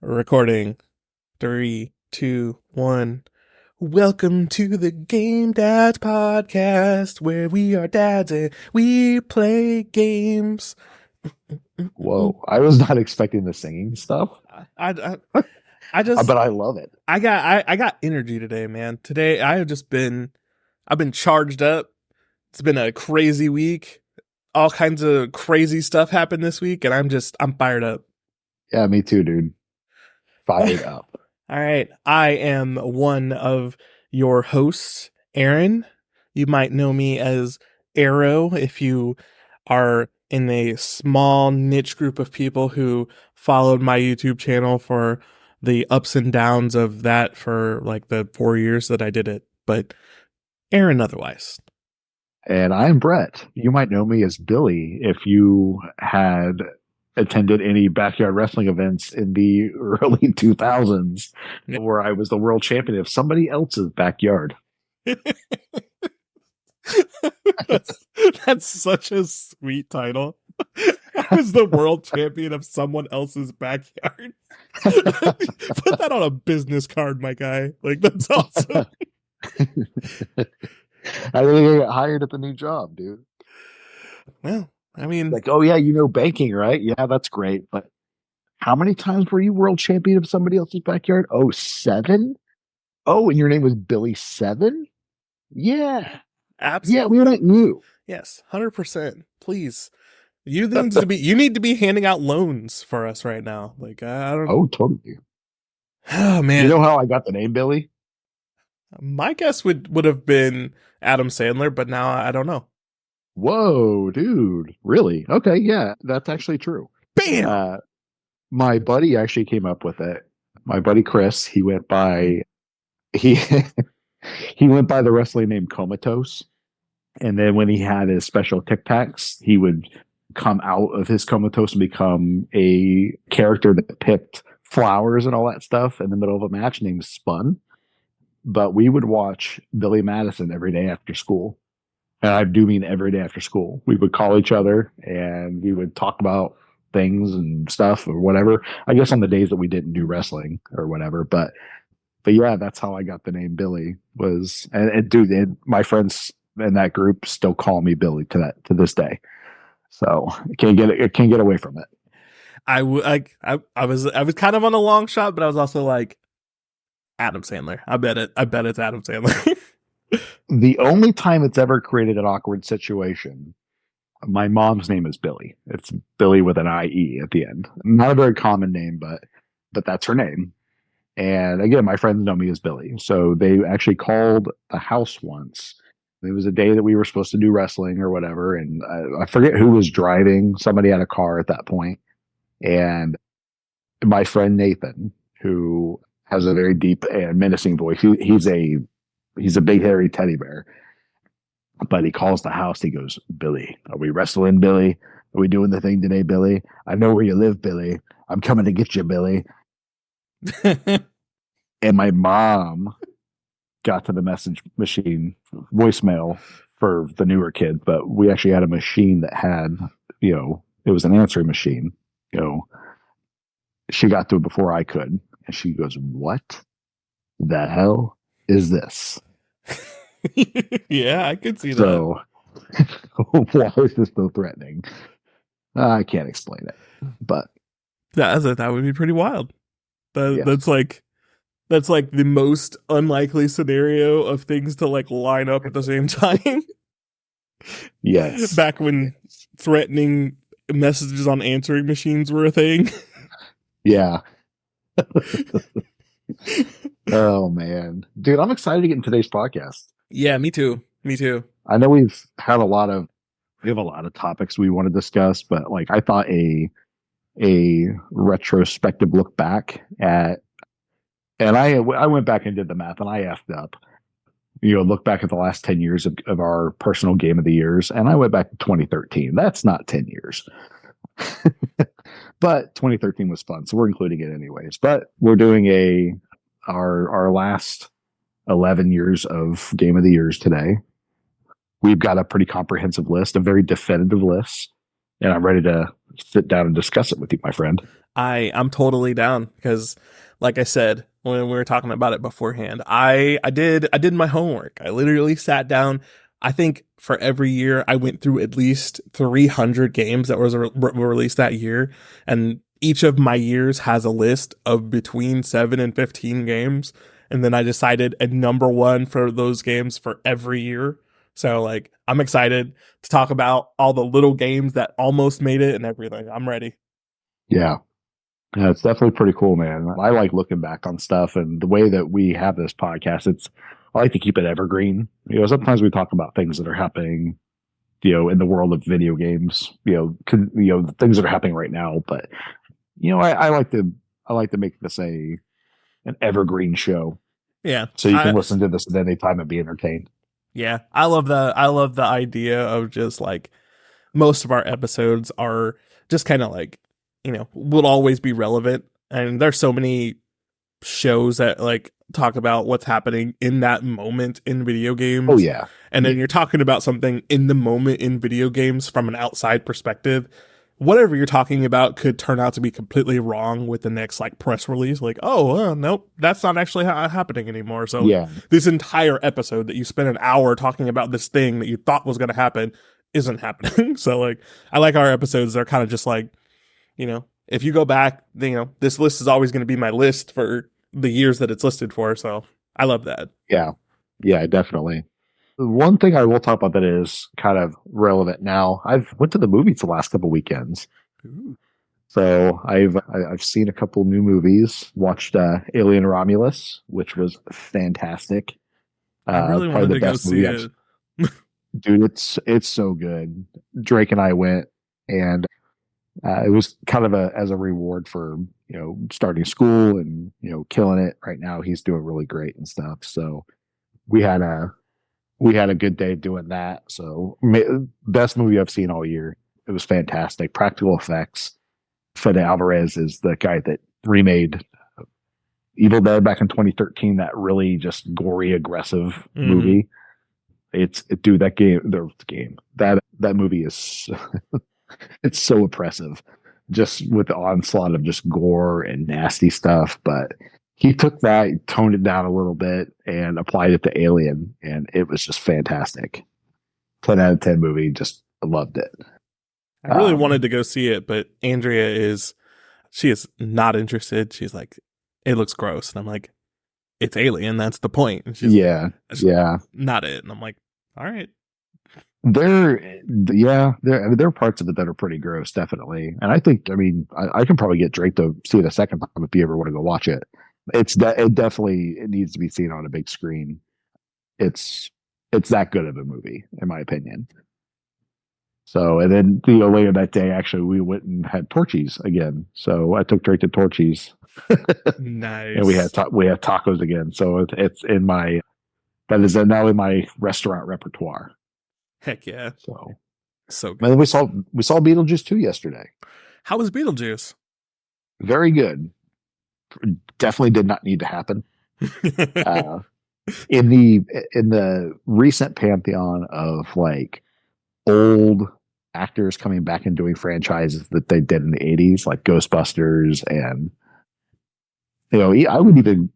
Recording. 3, 2, 1. Welcome to the Game Dads podcast, where we are dads and we play games. Whoa, I was not expecting the singing stuff, I just but I love it. I got energy today, man. Today I've been charged up. It's been a crazy week. All kinds of crazy stuff happened this week, and I'm fired up. Yeah, me too, dude. Fired up. All right. I am one of your hosts, Aaron. You might know me as Arrow if you are in a small niche group of people who followed my YouTube channel for the ups and downs of that for like the 4 years that I did it. But Aaron otherwise. And I'm Brett. You might know me as Billy if you had attended any backyard wrestling events in the early 2000s where I was the world champion of somebody else's backyard. That's such a sweet title. I was the world champion of someone else's backyard. Put that on a business card, my guy. Like, that's awesome. I really got hired at the new job, dude. Well, I mean, like, oh yeah, you know banking, right? Yeah, that's great. But how many times were you world champion of somebody else's backyard? Oh, 7? Oh, and your name was Billy 7? Yeah. Absolutely. Yeah, we're not you. Yes, 100%. Please. You need to be handing out loans for us right now. Like, I don't know. Oh, totally. Oh man. You know how I got the name Billy? My guess would have been Adam Sandler, but now I don't know. Whoa, dude. Really? Okay, yeah, that's actually true. Bam! My buddy actually came up with it. My buddy Chris, he went by he went by the wrestling name Comatose. And then when he had his special Tic Tacs, he would come out of his comatose and become a character that picked flowers and all that stuff in the middle of a match named Spun. But we would watch Billy Madison every day after school. And I do mean every day after school. We would call each other and we would talk about things and stuff or whatever. I guess on the days that we didn't do wrestling or whatever. But yeah, that's how I got the name Billy was. And dude, my friends in that group still call me Billy to this day. So I can't get away from it. I was kind of on a long shot, but I was also like, Adam Sandler. I bet it's Adam Sandler. The only time it's ever created an awkward situation, my mom's name is Billy. It's Billy with an IE at the end. Not a very common name, but that's her name. And again, my friends know me as Billy. So they actually called the house once. It was a day that we were supposed to do wrestling or whatever. And I forget who was driving. Somebody had a car at that point. And my friend Nathan, who has a very deep and menacing voice, he's a big hairy teddy bear. But he calls the house. He goes, Billy, are we wrestling, Billy? Are we doing the thing today, Billy? I know where you live, Billy. I'm coming to get you, Billy. And my mom got to the message machine voicemail for the newer kid, but we actually had a machine that had, it was an answering machine. She got to it before I could. And she goes, what the hell is this? Yeah, I could see that. So why is this so threatening? I can't explain it, but that would be pretty wild. That's like the most unlikely scenario of things to like line up at the same time. Yes. Back when threatening messages on answering machines were a thing. Yeah. Oh man, dude, I'm excited to get in today's podcast. Yeah, me too. I know we have a lot of topics we want to discuss, but like I thought a retrospective look back at, and I went back and did the math and I effed up. Look back at the last 10 years of our personal game of the years, and I went back to 2013. That's not 10 years. But 2013 was fun, so we're including it anyways. But we're doing our last 11 years of game of the years today. We've got a pretty comprehensive list, a very definitive list, and I'm ready to sit down and discuss it with you, my friend. I'm totally down because, like I said when we were talking about it beforehand, I did my homework. I literally sat down. I think for every year I went through at least 300 games that were released that year, and each of my years has a list of between 7 and 15 games, and then I decided a number one for those games for every year. So like I'm excited to talk about all the little games that almost made it and everything. I'm ready. Yeah. Yeah, it's definitely pretty cool, man. I like looking back on stuff and the way that we have this podcast. I like to keep it evergreen. Sometimes we talk about things that are happening, in the world of video games, things that are happening right now. But, I like to make this an evergreen show. Yeah. So you can I listen to this at any time and be entertained. Yeah, I love the idea of just like most of our episodes are just kind of like, will always be relevant. And there's so many shows that like talk about what's happening in that moment in video Oh, games. yeah. And then you're talking about something in the moment in video games from an outside perspective. Whatever you're talking about could turn out to be completely wrong with the next like press release. Like, oh, nope, that's not actually happening anymore. So Yeah. this entire episode that you spent an hour talking about this thing that you thought was going to happen isn't happening. So like, I like our episodes. They're kind of just like, if you go back, this list is always going to be my list for the years that it's listed for. So I love that. Yeah. Yeah, definitely. One thing I will talk about that is kind of relevant now. I've went to the movies the last couple weekends. Ooh, So I've seen a couple new movies. Watched Alien Romulus, which was fantastic. I really Probably wanted the to go best see movie it. dude. It's so good. Drake and I went, and it was kind of as a reward for starting school and killing it. Right now, he's doing really great and stuff. So we had a we had a good day doing that. So best movie I've seen all year. It was fantastic. Practical effects. Fede Alvarez is the guy that remade Evil Dead back in 2013. That really just gory, aggressive Hmm. movie. Dude, that movie is it's so oppressive, just with the onslaught of just gore and nasty stuff. But he took that, toned it down a little bit, and applied it to Alien, and it was just fantastic. 10 out of 10 movie. Just loved it. I really wanted Um, to go see it, but she is not interested. She's like, it looks gross. And I'm like, it's Alien. That's the point. And she's like, yeah, that's yeah. not it. And I'm like, all right. There are parts of it that are pretty gross, definitely. And I mean, I can probably get Drake to see it a second time if you ever want to go watch it. It needs to be seen on a big screen. It's it's that good of a movie, in my opinion. So, and then later that day, actually, we went and had Torchies again. So I took Drake to Torchies, and Nice. we had tacos again. So it's in my that is now in my restaurant repertoire. Heck yeah. So, So and then good. we saw Beetlejuice 2 yesterday. How was Beetlejuice? Very good. Definitely did not need to happen. Uh, in the recent pantheon of like old actors coming back and doing franchises that they did in the 80s, like Ghostbusters, and I would even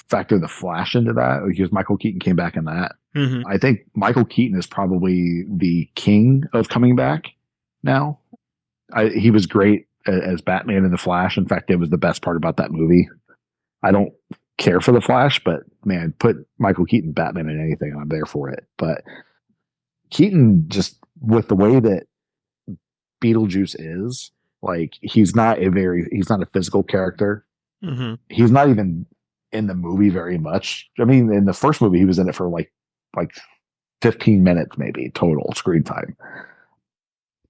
factor the Flash into that because Michael Keaton came back in that. Hmm. I think Michael Keaton is probably the king of coming back now. He was great as Batman in the Flash. In fact, it was the best part about that movie. I don't care for the Flash, but man, put Michael Keaton Batman in anything, and I'm there for it. But Keaton, just with the way that Beetlejuice is, like he's not a physical character. Hmm. He's not even in the movie very much. I mean, in the first movie, he was in it for like 15 minutes maybe total screen time.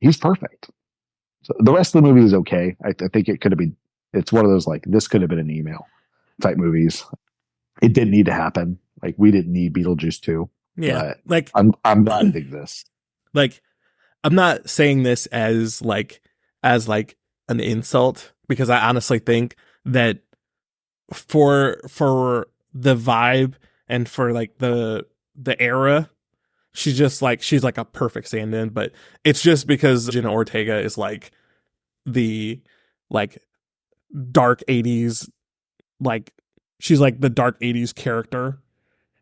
He's perfect. So the rest of the movie is okay. I think it could have been. It's one of those like this could have been an email type movies. It didn't need to happen. Like we didn't need Beetlejuice 2, Yeah. but Like, I'm glad it exists. like, I'm not saying this as like an insult because I honestly think that for the vibe and for like the era, she's like a perfect stand-in. But it's just because Jenna Ortega is like the like dark 80s, like she's like the dark 80s character,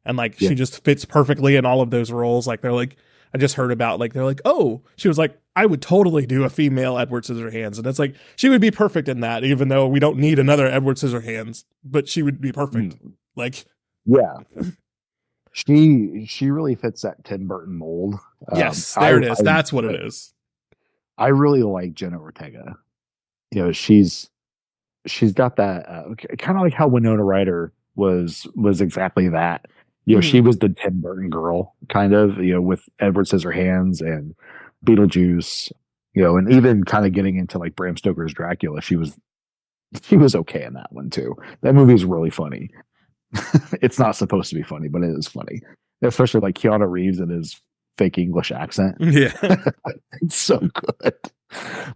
and like Yeah. she just fits perfectly in all of those roles. Like they're like, I just heard about, like they're like, oh, she was like, I would totally do a female Edward Scissorhands, and it's like she would be perfect in that, even though we don't need another Edward Scissorhands, but she would be perfect. Mm. Like, Yeah. She really fits that Tim Burton mold. yes, I there it is. I That's what it is. I really like Jenna Ortega. You know, she's got that kind of like how Winona Ryder was exactly that. You know, she Mhm. was the Tim Burton girl, kind of, you know, with Edward Scissorhands and Beetlejuice, you know, and even kind of getting into like Bram Stoker's Dracula. She was okay in that one too. That movie's really funny. It's not supposed to be funny, but it is funny. Especially like Keanu Reeves and his fake English accent. Yeah. It's so good.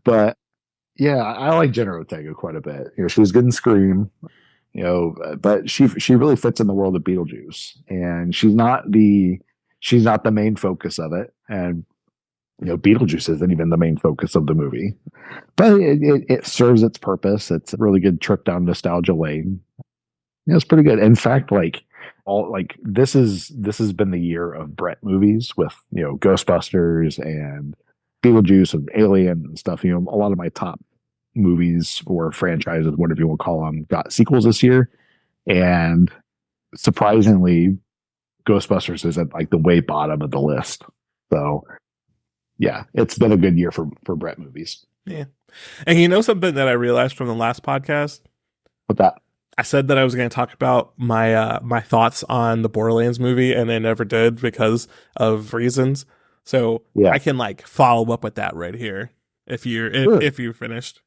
But yeah, I like Jenna Ortega quite a bit. You know, she was good in Scream, you know, but she really fits in the world of Beetlejuice, and she's not the main focus of it, and you know, Beetlejuice isn't even the main focus of the movie, but it serves its purpose. It's a really good trip down nostalgia lane. You know, it's pretty good. In fact, like all like this has been the year of Brett movies with you know Ghostbusters and Beetlejuice and Alien and stuff. You know, a lot of my top movies or franchises, whatever you want to call them, got sequels this year. And surprisingly, Ghostbusters is at like the way bottom of the list. So yeah, it's been a good year for Brett movies. Yeah. And you know something that I realized from the last podcast? But that I said that I was going to talk about my thoughts on the Borderlands movie, and I never did because of reasons. So yeah, I can like follow up with that right here good. if you're finished.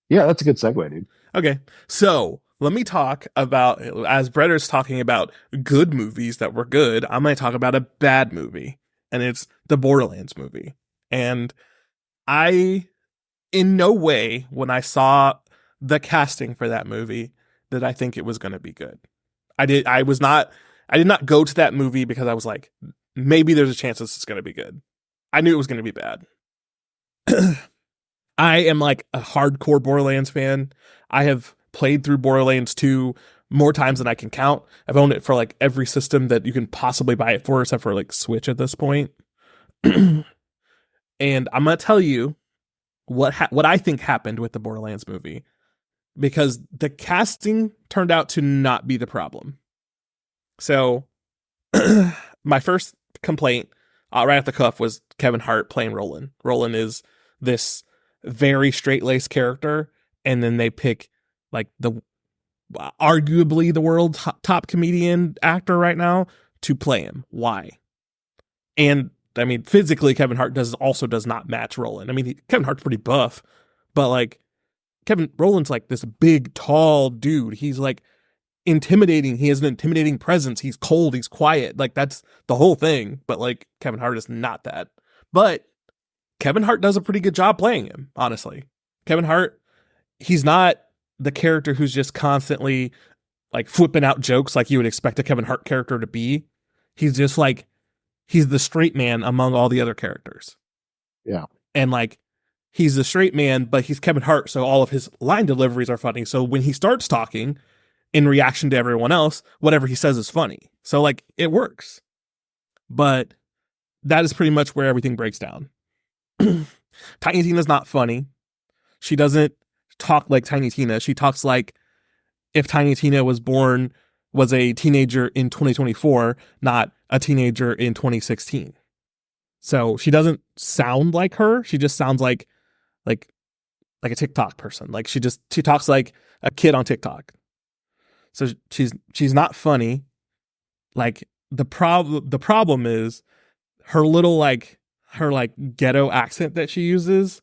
Yeah, that's a good segue, dude. Okay, so let me talk about, as Bretter's talking about good movies that were good, I'm going to talk about a bad movie, and it's the Borderlands movie. And I, in no way, when I saw the casting for that movie, did I think it was going to be good. I did not go to that movie because I was like, maybe there's a chance this is going to be good. I knew it was going to be bad. I am like a hardcore Borderlands fan. I have played through Borderlands 2 more times than I can count. I've owned it for like every system that you can possibly buy it for, except for like Switch at this point. And I'm gonna tell you what I think happened with the Borderlands movie, because the casting turned out to not be the problem. So my first complaint right off the cuff was Kevin Hart playing Roland. Roland is this very straight laced character, and then they pick like the arguably the world's top comedian actor right now to play him. Why? And I mean, physically, Kevin Hart does not match Roland. I mean, Kevin Hart's pretty buff, but like Roland's like this big, tall dude. He's like intimidating. He has an intimidating presence. He's cold. He's quiet. Like that's the whole thing. But like Kevin Hart is not that. But Kevin Hart does a pretty good job playing him, honestly. Kevin Hart, he's not the character who's just constantly like flipping out jokes like you would expect a Kevin Hart character to be. He's just like, he's the straight man among all the other characters. Yeah. And like, he's the straight man, but he's Kevin Hart, so all of his line deliveries are funny. So when he starts talking in reaction to everyone else, whatever he says is funny. So like, it works. But that is pretty much where everything breaks down. Tiny Tina's not funny. She doesn't talk like Tiny Tina. She talks like if Tiny Tina was a teenager in 2024, not a teenager in 2016. So she doesn't sound like her. She just sounds like a TikTok person. Like she talks like a kid on TikTok. So she's not funny. Like the problem is her little her ghetto accent that she uses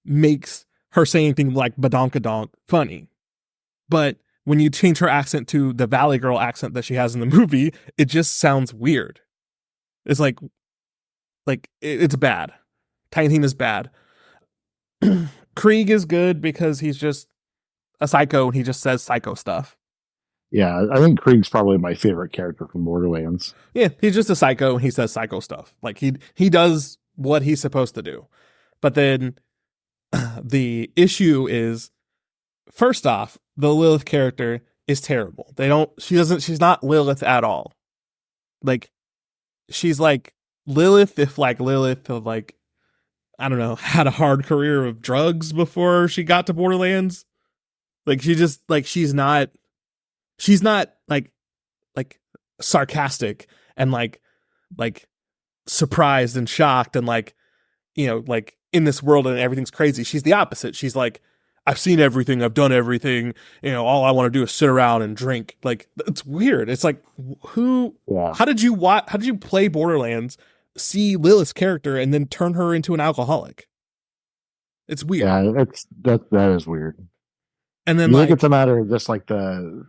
makes her saying things like badonkadonk funny. But when you change her accent to the Valley Girl accent that she has in the movie, it just sounds weird. It's like it's bad. Tiny Tina's bad. Krieg is good because he's just a psycho and he just says psycho stuff. Yeah, I think Krieg's probably my favorite character from Borderlands. Yeah, he's just a psycho and he says psycho stuff. Like he does what he's supposed to do. But then the issue is first off, the Lilith character is terrible. She's not Lilith at all. Like, she's like Lilith if like Lilith of like, I don't know, had a hard career of drugs before she got to Borderlands. Like she just like she's not like sarcastic and like surprised and shocked and like, like in this world and everything's crazy. She's the opposite. She's like, I've seen everything, I've done everything, all I want to do is sit around and drink. Like, it's weird. It's like, Yeah. how did you play Borderlands, see Lilith's character and then turn her into an alcoholic? It's weird. Yeah, that is weird. And then You think it's a like matter of just like the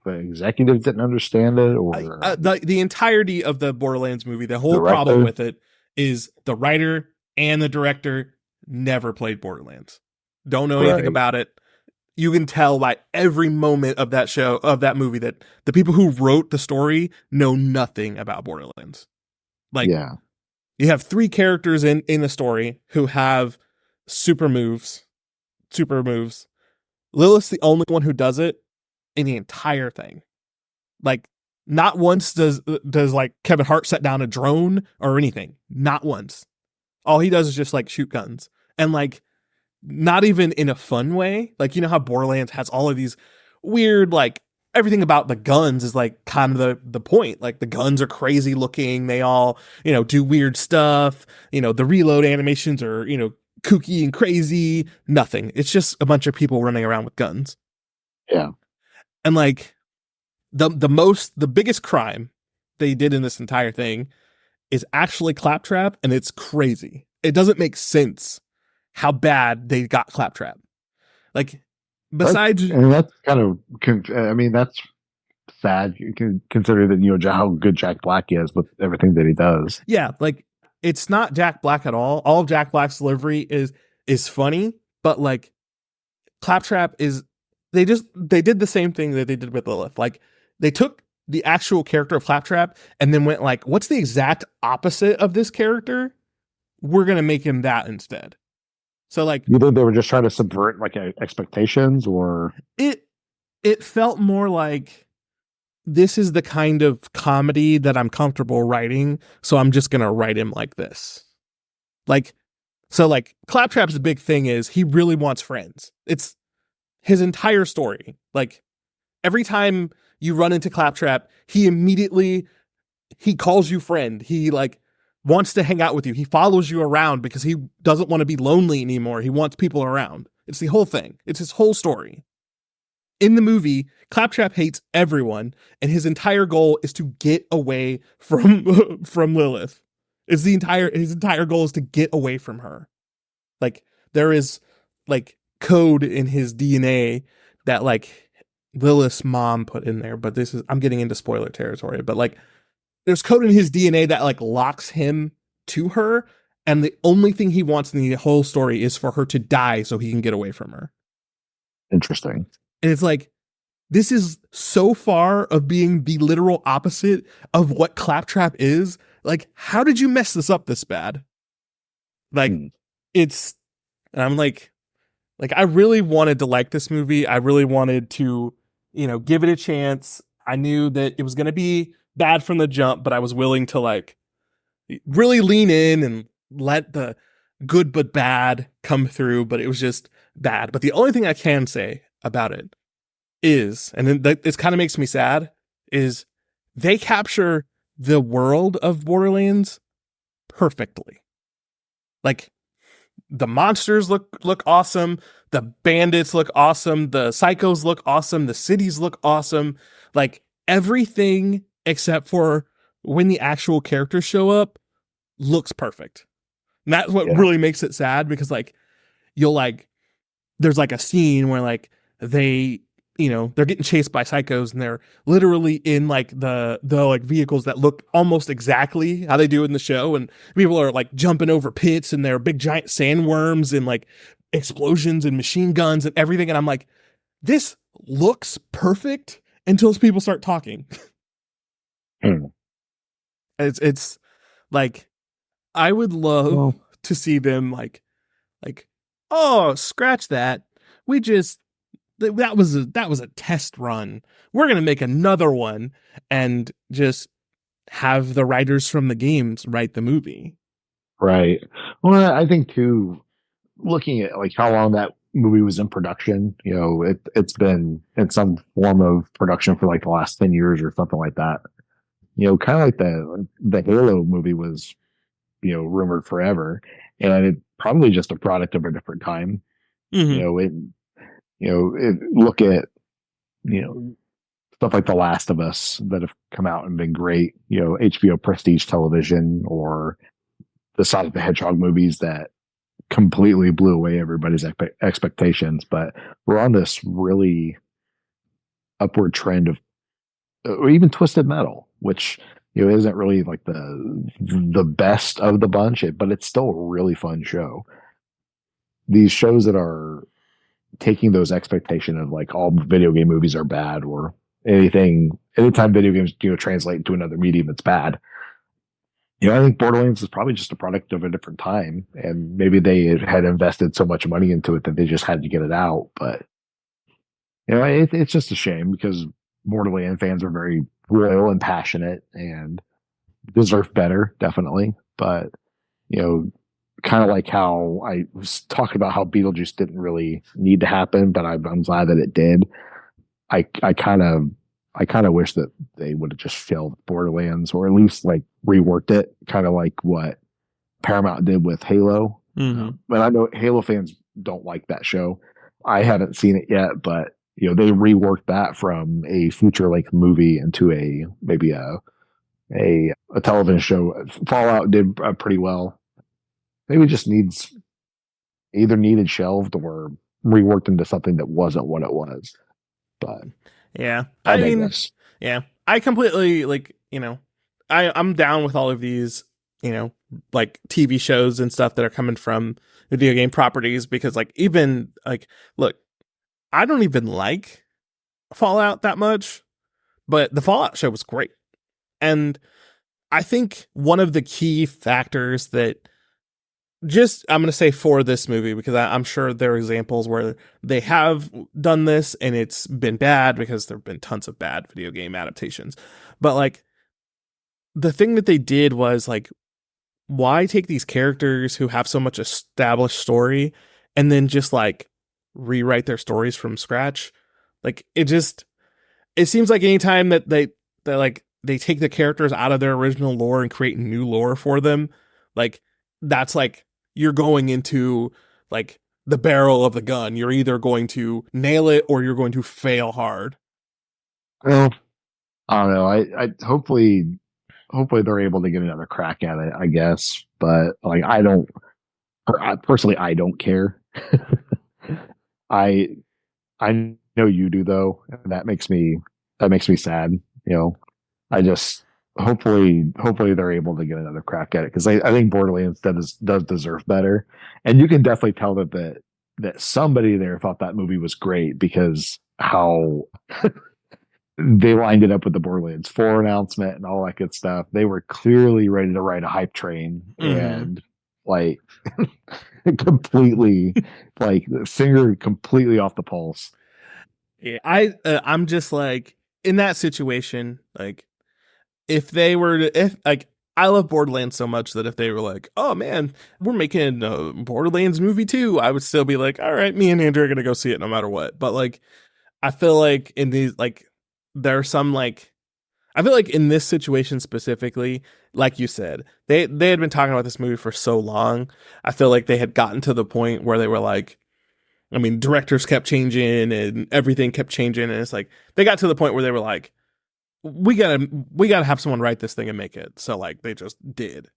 executives didn't understand it, or the entirety of the Borderlands movie, the whole problem director? with it is the writer and the director never played Borderlands. Don't know anything Right. about it. You can tell by every moment of that movie, that the people who wrote the story know nothing about Borderlands. Like, Yeah. you have three characters in the story who have super moves. Super moves. Lilith's the only one who does it in the entire thing. Like, not once does like Kevin Hart set down a drone or anything. Not once. All he does is just like shoot guns. And like, not even in a fun way. Like, how Borderlands has all of these weird, like, everything about the guns is like kind of the point. Like, the guns are crazy looking. They all, do weird stuff. The reload animations are, kooky and crazy. Nothing. It's just a bunch of people running around with guns. Yeah. And like, the biggest crime they did in this entire thing is actually Claptrap, and it's crazy. It doesn't make sense how bad they got Claptrap. Like, besides, And that's kind of, I mean, that's sad. You can consider that, how good Jack Black is with everything that he does. yeah, like, it's not Jack Black at all. All of Jack Black's delivery is funny, but like, Claptrap is, they did the same thing that they did with Lilith. Like, they took the actual character of Claptrap and then went like, what's the exact opposite of this character? We're gonna make him that instead. So like, You think they were just trying to subvert like expectations, or it felt more like, this is the kind of comedy that I'm comfortable writing, so I'm just gonna write him like this. Like, so like, Claptrap's big thing is he really wants friends. It's his entire story. Like, every time you run into Claptrap, he calls you friend. He like wants to hang out with you. He follows you around because he doesn't want to be lonely anymore. He wants people around. It's the whole thing. It's his whole story. In the movie, Claptrap hates everyone, and his entire goal is to get away from from Lilith. His entire goal is to get away from her. Like, there is like code in his DNA that like Lilith's mom put in there, but I'm getting into spoiler territory, but like, there's code in his DNA that like locks him to her, and the only thing he wants in the whole story is for her to die so he can get away from her. interesting? And it's like, this is so far of being the literal opposite of what Claptrap is. Like, how did you mess this up this bad? Like, it's, and I'm like, I really wanted to like this movie. I really wanted to, give it a chance. I knew that it was going to be bad from the jump, but I was willing to like really lean in and let the good but bad come through. But it was just bad. But the only thing I can say about it is, and this kind of makes me sad, is they capture the world of Borderlands perfectly. Like, the monsters look awesome, the bandits look awesome, the psychos look awesome, the cities look awesome. Like, everything except for when the actual characters show up looks perfect. And that's what Yeah. really makes it sad, because like, you'll like, there's like a scene where like they, they're getting chased by psychos, and they're literally in like the like vehicles that look almost exactly how they do in the show, and people are like jumping over pits, and there are big giant sandworms and like explosions and machine guns and everything, and I'm like, this looks perfect until people start talking. It's like, I would love Well, to see them like, oh, scratch that. We just that was a test run. We're gonna make another one and just have the writers from the games write the movie. Right. Well, I think too, looking at like how long that movie was in production, it's been in some form of production for like the last 10 years or something like that. Kind of like the Halo movie was, rumored forever, and it probably just a product of a different time. You Mm-hmm. know, it, look at, stuff like The Last of Us that have come out and been great, HBO Prestige Television, or the Sonic the Hedgehog movies that completely blew away everybody's expectations. But we're on this really upward trend of, or even Twisted Metal, which isn't really like the best of the bunch, but it's still a really fun show. These shows that are taking those expectation of like all video game movies are bad, or anytime video games translate into another medium, it's bad. I think Borderlands is probably just a product of a different time, and maybe they had invested so much money into it that they just had to get it out. But it's just a shame because Borderlands fans are very loyal and passionate and deserve better, definitely. But you know, kind of like how I was talking about how Beetlejuice didn't really need to happen, but I'm glad that it did. I kind of wish that they would have just filled Borderlands, or at least like reworked it, kind of like what Paramount did with Halo. Mm-hmm. But I know Halo fans don't like that show. I haven't seen it yet, but they reworked that from a feature length movie into maybe a television show. Fallout did pretty well. Maybe just needed shelved or reworked into something that wasn't what it was. But Yeah. I I mean, digress. yeah. I completely I'm down with all of these, like TV shows and stuff that are coming from video game properties because like even like look, I don't even like Fallout that much, but the Fallout show was great. And I think one of the key factors that just I'm going to say for this movie because I'm sure there are examples where they have done this and it's been bad because there have been tons of bad video game adaptations. But like the thing that they did was like why take these characters who have so much established story and then just like rewrite their stories from scratch? Like it seems like anytime that they take the characters out of their original lore and create new lore for them, like that's like you're going into like the barrel of the gun. You're either going to nail it or you're going to fail hard. Well, I don't know. I hopefully they're able to get another crack at it, I guess. But like personally, I don't care. I I know you do though, and that makes me sad. I just hopefully they're able to get another crack at it, because I think Borderlands does deserve better, and you can definitely tell that somebody there thought that movie was great because how they lined it up with the Borderlands 4 announcement and all that good stuff. They were clearly ready to ride a hype train, Mm-hmm. and like completely, like finger completely off the pulse. Yeah, I'm just like in that situation, like if they were to, if like I love Borderlands so much that if they were like, oh man, we're making a Borderlands movie too, I would still be like, all right, me and Andrew are gonna go see it no matter what. But like I feel like in these like there are some like I feel like in this situation specifically, like you said, they had been talking about this movie for so long. I feel like they had gotten to the point where they were like, I mean, directors kept changing and everything kept changing, and it's like they got to the point where they were like, we gotta have someone write this thing and make it. So like they just did,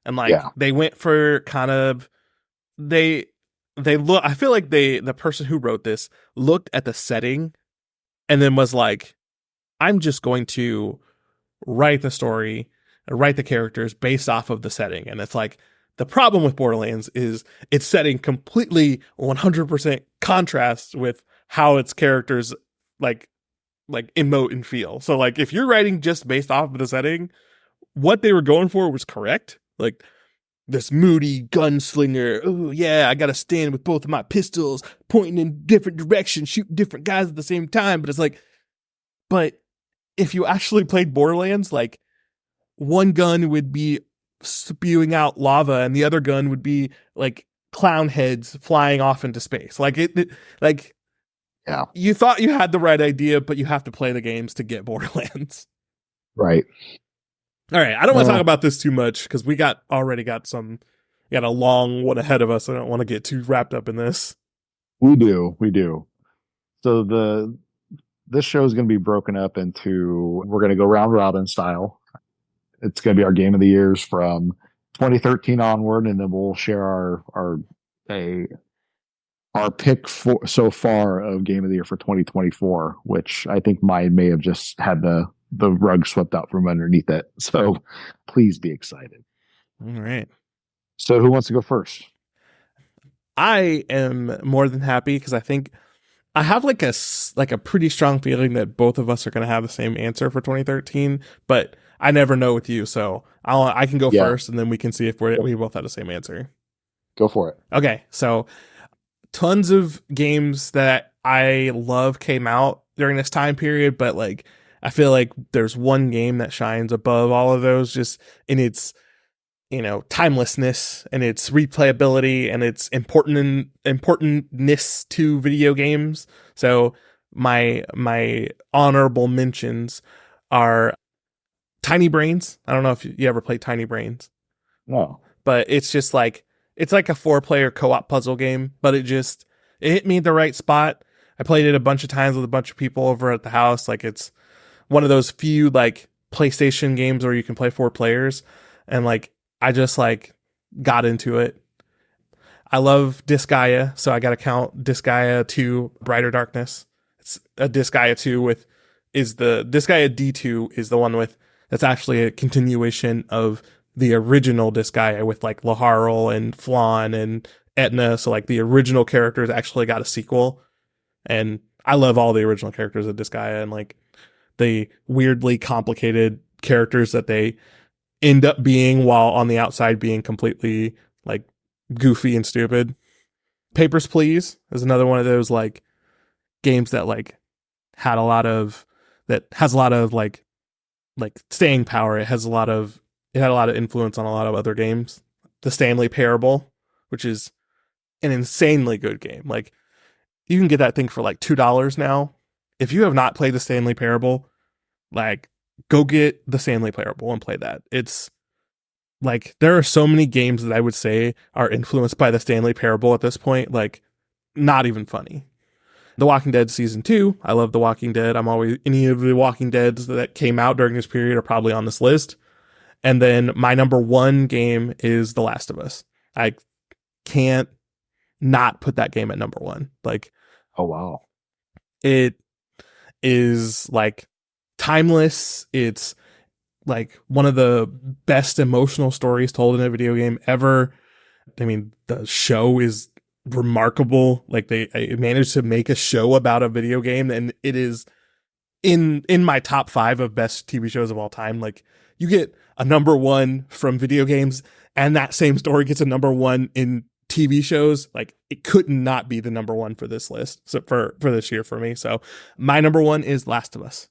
and like Yeah, they went for kind of they they look. I feel like the person who wrote this looked at the setting and then was like, I'm just going to write the story, write the characters based off of the setting. And it's like the problem with Borderlands is it's setting completely 100% contrast with how its characters like emote and feel. So like if you're writing just based off of the setting, what they were going for was correct. Like this moody gunslinger. Oh yeah, I gotta stand with both of my pistols pointing in different directions, shooting different guys at the same time. But it's like, but if you actually played Borderlands, like one gun would be spewing out lava and the other gun would be like clown heads flying off into space. Like Yeah. you thought you had the right idea, but you have to play the games to get Borderlands. Right. All right, I don't want to talk Well, about this too much because we got a long one ahead of us. I don't want to get too wrapped up in this. we do. We do. So this show is going to be broken up into, we're going to go round robin style. It's going to be our game of the years from 2013 onward, and then we'll share a our pick for so far of game of the year for 2024, which I think mine may have just had the rug swept out from underneath it. So please be excited. All right. So who wants to go first? I am more than happy because I think I have like a pretty strong feeling that both of us are going to have the same answer for 2013, but I never know with you, so I can go Yeah, first, and then we can see if we both have the same answer. go for it. Okay, so tons of games that I love came out during this time period, but like I feel like there's one game that shines above all of those just in its timelessness and its replayability and its importantness to video games. So my honorable mentions are Tiny Brains. I don't know if you ever played Tiny Brains, No. but it's like a 4-player co-op puzzle game, but it hit me at the right spot. I played it a bunch of times with a bunch of people over at the house. Like it's one of those few like PlayStation games where you can play 4 players, and like I just like got into it. I love Disgaea, so I got to count Disgaea 2 Brighter Darkness. It's a Disgaea 2 with is the Disgaea D2 is the one with that's actually a continuation of the original Disgaea with like Laharl and Flan and Etna. So like the original characters actually got a sequel, and I love all the original characters of Disgaea and like the weirdly complicated characters that they end up being while on the outside being completely like goofy and stupid. Papers, Please is another one of those like games that like had a lot of that has a lot of like staying power. It had a lot of influence on a lot of other games. The Stanley Parable, which is an insanely good game. Like you can get that thing for like $2 now. If you have not played the Stanley Parable, like go get the Stanley Parable and play that. It's like there are so many games that I would say are influenced by the Stanley Parable at this point, like not even funny. The Walking Dead season 2, I love The Walking Dead. I'm always any of the Walking Deads that came out during this period are probably on this list. And then my number 1 game is The Last of Us. I can't not put that game at number 1. Like Oh wow. it is like timeless. It's like one of the best emotional stories told in a video game ever. I mean, the show is remarkable. Like they managed to make a show about a video game, and it is in my top 5 of best TV shows of all time. Like you get a number 1 from video games, and that same story gets a number 1 in TV shows. Like it could not be the number 1 for this list. So for this year for me. So my number 1 is Last of Us.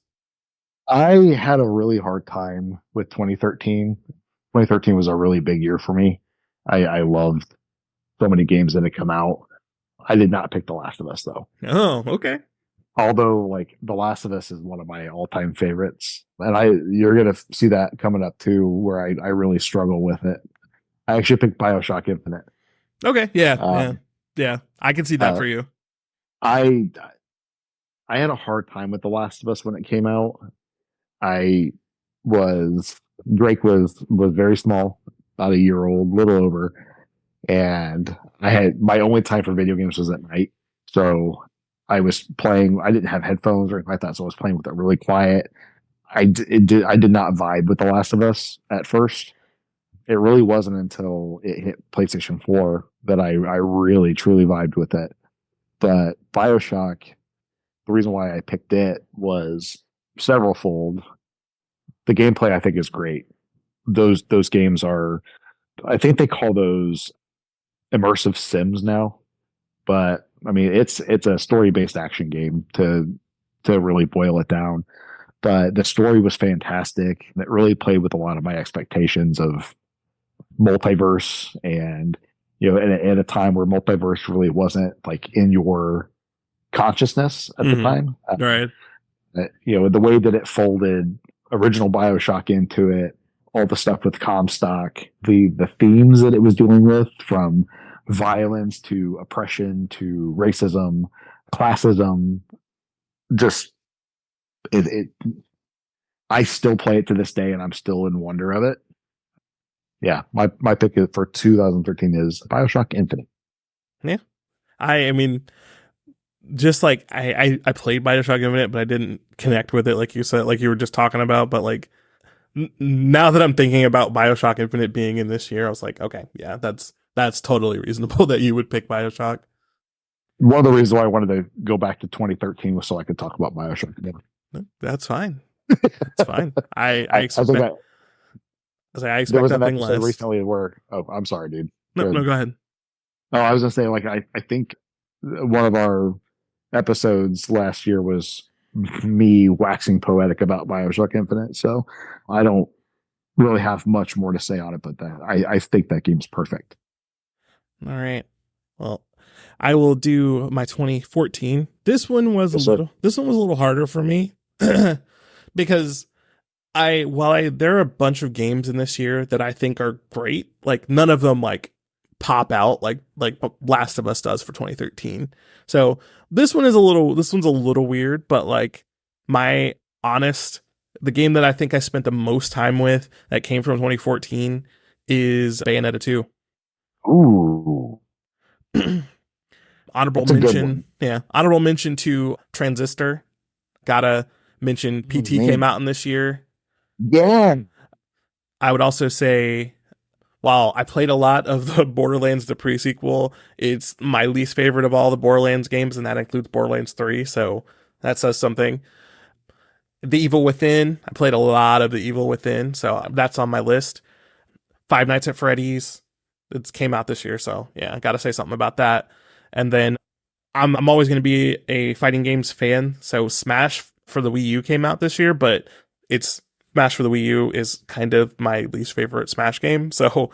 I had a really hard time with 2013. 2013 was a really big year for me. I loved so many games that had come out. I did not pick The Last of Us though. Oh, okay. Although like The Last of Us is one of my all-time favorites. And you're gonna see that coming up too, where I really struggle with it. I actually picked Bioshock Infinite. Okay. Yeah. Yeah. Um, Yeah. I can see that uh, for you. I I had a hard time with The Last of Us when it came out. I was Drake was very small, about a year old, little over, and I had my only time for video games was at night. So I was playing. I didn't have headphones or anything like that, so I was playing with it really quiet. I did not vibe with The Last of Us at first. It really wasn't until it hit PlayStation 4 that I really truly vibed with it. But Bioshock, the reason why I picked it was several fold. The gameplay I think is great. Those games are I think they call those immersive sims now. But I mean, it's a story based action game to really boil it down. But the story was fantastic. It really played with a lot of my expectations of multiverse, and at a time where multiverse really wasn't like in your consciousness at the time. Right. The way that it folded original Bioshock into it, all the stuff with Comstock, the themes that it was dealing with, from violence to oppression to racism, classism, just it I still play it to this day, and I'm still in wonder of it. Yeah, my pick for 2013 is Bioshock Infinite. Yeah. I mean, just like I played Bioshock Infinite, but I didn't connect with it like you said, like you were just talking about. But like now that I'm thinking about Bioshock Infinite being in this year, I was like, okay, yeah, that's totally reasonable that you would pick Bioshock. One of the reasons why I wanted to go back to 2013 was so I could talk about Bioshock again. That's fine. That's fine. I expect I there expect was an nothing episode less. recently where I'm sorry, dude. No, go ahead. Oh, I was gonna say, like, I think one of our episodes last year was me waxing poetic about Bioshock Infinite. So I don't really have much more to say on it, but that I think that game's perfect. All right. Well, I will do my 2014. This one was Yes, this one was a little harder for me because there are a bunch of games in this year that I think are great, like none of them like pop out like Last of Us does for 2013. So this one's a little weird, but like my honest the game that I think I spent the most time with that came from 2014 is Bayonetta 2. Ooh, Honorable that's a good mention, one. yeah. Honorable mention to Transistor. Gotta mention PT came Man. out in this year. Yeah. I would also say, while I played a lot of the Borderlands, the pre-sequel, it's my least favorite of all the Borderlands games, and that includes Borderlands 3, so that says something. The Evil Within, I played a lot of The Evil Within, so that's on my list. Five Nights at Freddy's, it came out this year, so yeah, I gotta say something about that. And then I'm always going to be a fighting games fan. So Smash for the Wii U came out this year, but it's Smash for the Wii U is kind of my least favorite Smash game. So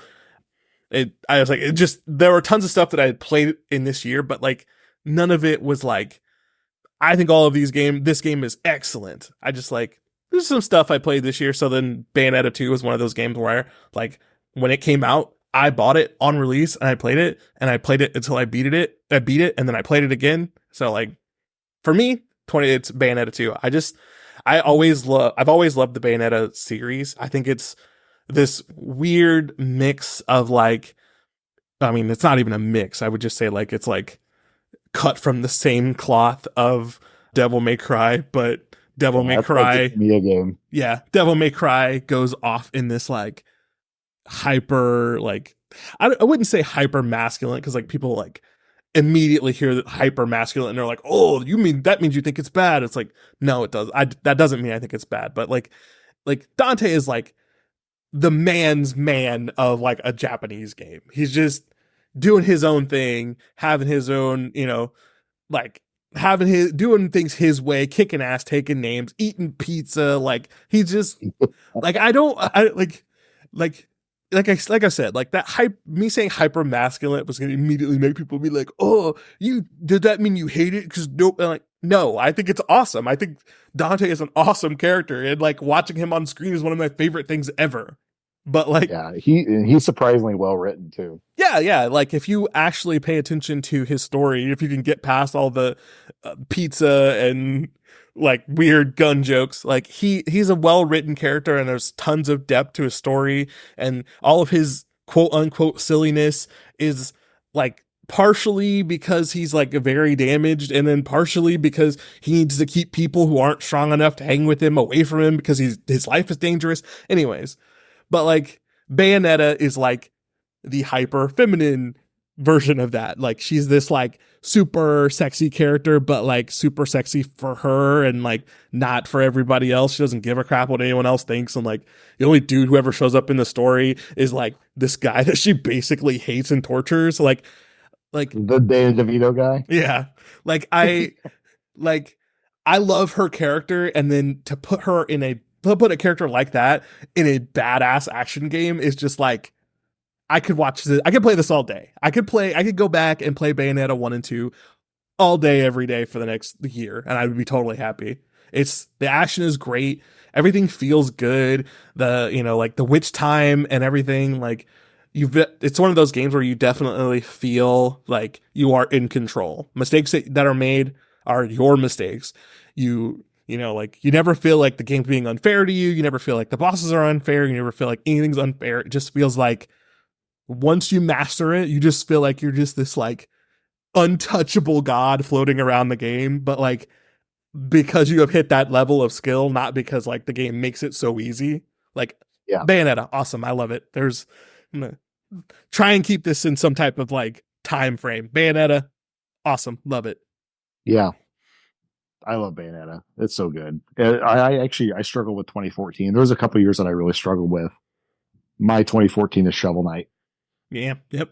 I was like, there were tons of stuff that I had played in this year, but like none of it was like, I think this game is excellent. I just like, there's some stuff I played this year. So then Bayonetta 2 was one of those games where like when it came out, I bought it on release and I played it until I beat it, and then I played it again. So like for me, it's Bayonetta 2. I've always loved the Bayonetta series. I think it's this weird mix of like, I mean, it's not even a mix. I would just say like it's like cut from the same cloth of Devil May Cry, but Devil May Cry, me again. yeah, Devil May Cry goes off in this like hyper like I wouldn't say hyper masculine because like people like immediately hear that hyper masculine and they're like, oh, you mean that means you think it's bad? It's like, no, it does. That doesn't mean I think it's bad. But like Dante is like the man's man of like a Japanese game. He's just doing his own thing, having his own, like doing things his way, kicking ass, taking names, eating pizza. Like he's just like like I said, like that me saying hyper masculine was going to immediately make people be like, oh, did that mean you hate it? Because no, I think it's awesome. I think Dante is an awesome character, and like watching him on screen is one of my favorite things ever. But like, yeah, he's surprisingly well written too. Yeah. Like if you actually pay attention to his story, if you can get past all the pizza and like weird gun jokes, like he's a well written character, and there's tons of depth to his story, and all of his quote unquote silliness is like partially because he's like very damaged, and then partially because he needs to keep people who aren't strong enough to hang with him away from him because his life is dangerous. Anyways, but like Bayonetta is like the hyper feminine version of that. Like she's this like super sexy character, but like super sexy for her and like not for everybody else. She doesn't give a crap what anyone else thinks. And like the only dude who ever shows up in the story is like this guy that she basically hates and tortures. Like The Dana DeVito guy. yeah, like like I love her character, and then to put a character like that in a badass action game is just like I could watch this. I could play this all day. I could go back and play Bayonetta 1 and 2 all day, every day for the next year, and I would be totally happy. The action is great. Everything feels good. Like the witch time and everything, like it's one of those games where you definitely feel like you are in control. Mistakes that are made are your mistakes. Like you never feel like the game's being unfair to you. You never feel like the bosses are unfair. You never feel like anything's unfair. It just feels like once you master it, you just feel like you're just this like untouchable god floating around the game, but like because you have hit that level of skill, not because like the game makes it so easy. Like Yeah. Bayonetta, awesome. I love it. I'm gonna try and keep this in some type of like time frame. Bayonetta, awesome. Love it. Yeah. I love Bayonetta. It's so good. I struggle with 2014. There was a couple years that I really struggled with. My 2014 is Shovel Knight. Yeah. Yep.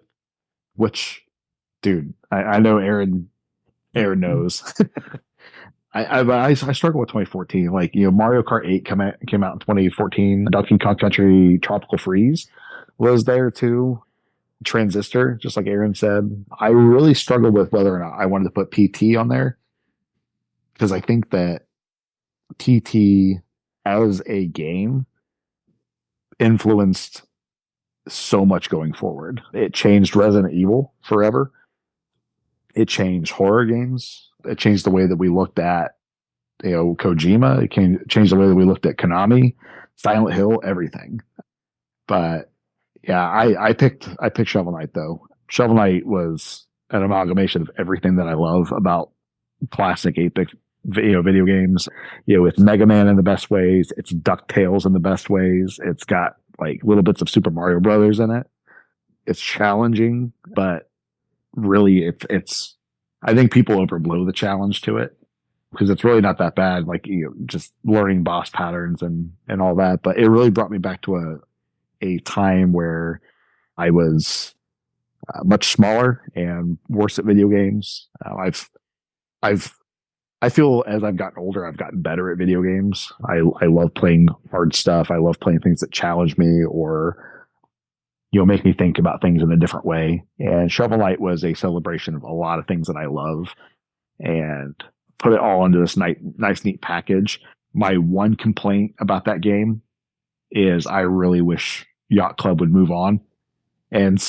Which, dude, I know Aaron knows. I struggle with 2014. Like, Mario Kart 8 came out in 2014. Donkey Kong Country Tropical Freeze was there too. Transistor, just like Aaron said. I really struggled with whether or not I wanted to put PT on there, because I think that TT as a game influenced so much going forward. It changed Resident Evil forever. It changed horror games. It changed the way that we looked at, Kojima. It changed the way that we looked at Konami, Silent Hill, everything. But yeah, I picked Shovel Knight though. Shovel Knight was an amalgamation of everything that I love about classic 8-bit video games. With Mega Man in the best ways, it's DuckTales in the best ways. It's got like little bits of Super Mario Brothers in it. It's challenging, but really it's I think people overblow the challenge to it, because it's really not that bad, like just learning boss patterns and all that. But it really brought me back to a time where I was much smaller and worse at video games. I feel as I've gotten older, I've gotten better at video games. I love playing hard stuff. I love playing things that challenge me or make me think about things in a different way. And Shovel Knight was a celebration of a lot of things that I love, and put it all into this nice, neat package. My one complaint about that game is I really wish Yacht Club would move on. And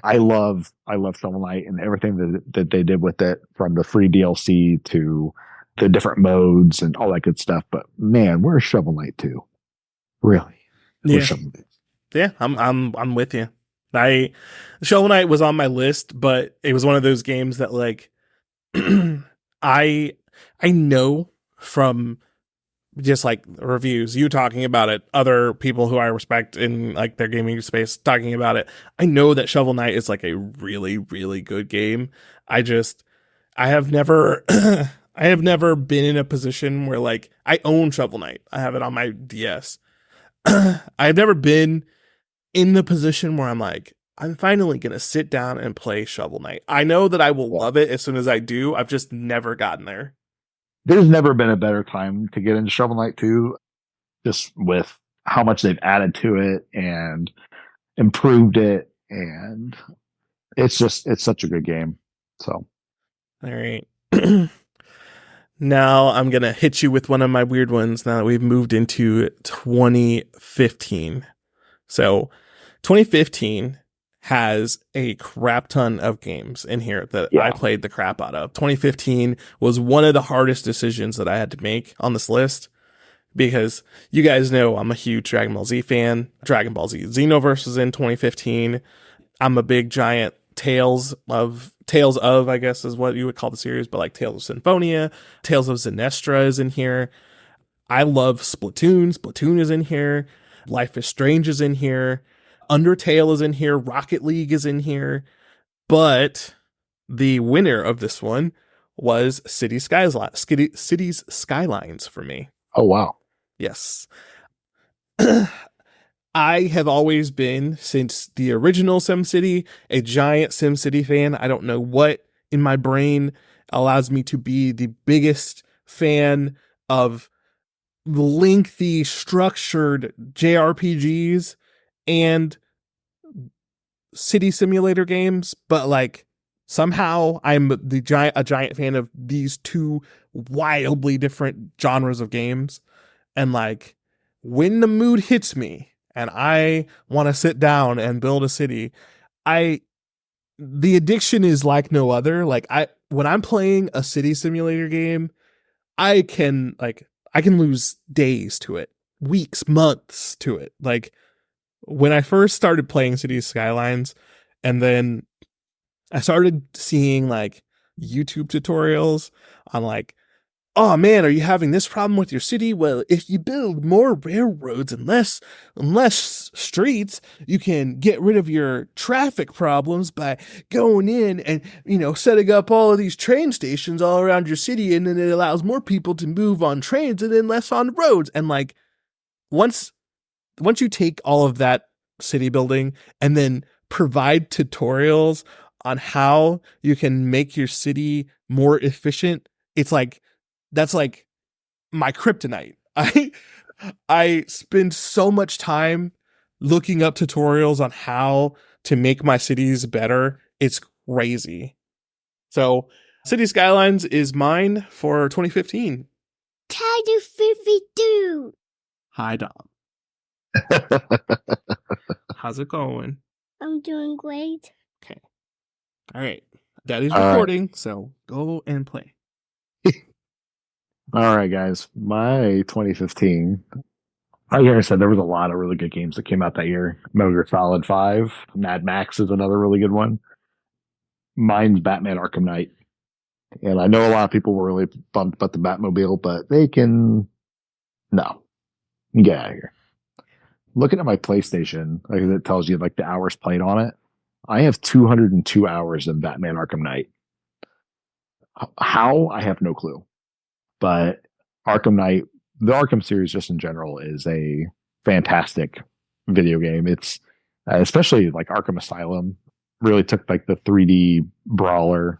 I love Shovel Knight and everything that they did with it, from the free DLC to the different modes and all that good stuff. But man, where's Shovel Knight 2? Really? Yeah. Yeah, I'm with you. Shovel Knight was on my list, but it was one of those games that like I know from just like reviews, you talking about it, other people who I respect in like their gaming space talking about it. I know that Shovel Knight is like a really, really good game. I have never I have never been in a position where like I own Shovel Knight. I have it on my DS. I've never been in the position where I'm like, I'm finally going to sit down and play Shovel Knight. I know that I will love it as soon as I do. I've just never gotten there. There's never been a better time to get into Shovel Knight 2, just with how much they've added to it and improved it. And it's such a good game. So. All right. Now I'm going to hit you with one of my weird ones now that we've moved into 2015. So 2015 has a crap ton of games in here that I played the crap out of. 2015 was one of the hardest decisions that I had to make on this list, because you guys know I'm a huge Dragon Ball Z fan. Dragon Ball Z Xenoverse was in 2015. I'm a big giant Tales of, I guess is what you would call the series, but like Tales of Symphonia, Tales of Sinestra is in here. I love Splatoon. Splatoon is in here. Life is Strange is in here. Undertale is in here. Rocket League is in here. But the winner of this one was Cities Skylines for me. Oh wow. Yes. I have always been, since the original SimCity, a giant SimCity fan. I don't know what in my brain allows me to be the biggest fan of lengthy, structured JRPGs and city simulator games, but like somehow I'm a giant fan of these two wildly different genres of games. And like when the mood hits me and I want to sit down and build a city, I the addiction is like no other. Like I when I'm playing a city simulator game, I can lose days to it, weeks, months to it. Like when I first started playing Cities Skylines, and then I started seeing like YouTube tutorials on like, oh man, are you having this problem with your city? Well, if you build more railroads and less streets, you can get rid of your traffic problems by going in and, setting up all of these train stations all around your city, and then it allows more people to move on trains and then less on roads. And like once you take all of that city building and then provide tutorials on how you can make your city more efficient, it's like that's like my kryptonite. I spend so much time looking up tutorials on how to make my cities better. It's crazy. So, City Skylines is mine for 2015. Tiger 52. Hi, Dom. How's it going? I'm doing great. Okay. All right. Daddy's All right. recording, so go and play. All right, guys. My 2015. Like I said, there was a lot of really good games that came out that year. Metal Gear Solid 5. Mad Max is another really good one. Mine's Batman Arkham Knight. And I know a lot of people were really bummed about the Batmobile, but they can... No. Get out of here. Looking at my PlayStation, like it tells you like the hours played on it, I have 202 hours of Batman Arkham Knight. How? I have no clue. But Arkham Knight, the Arkham series just in general, is a fantastic video game. It's especially like Arkham Asylum really took like the 3D brawler,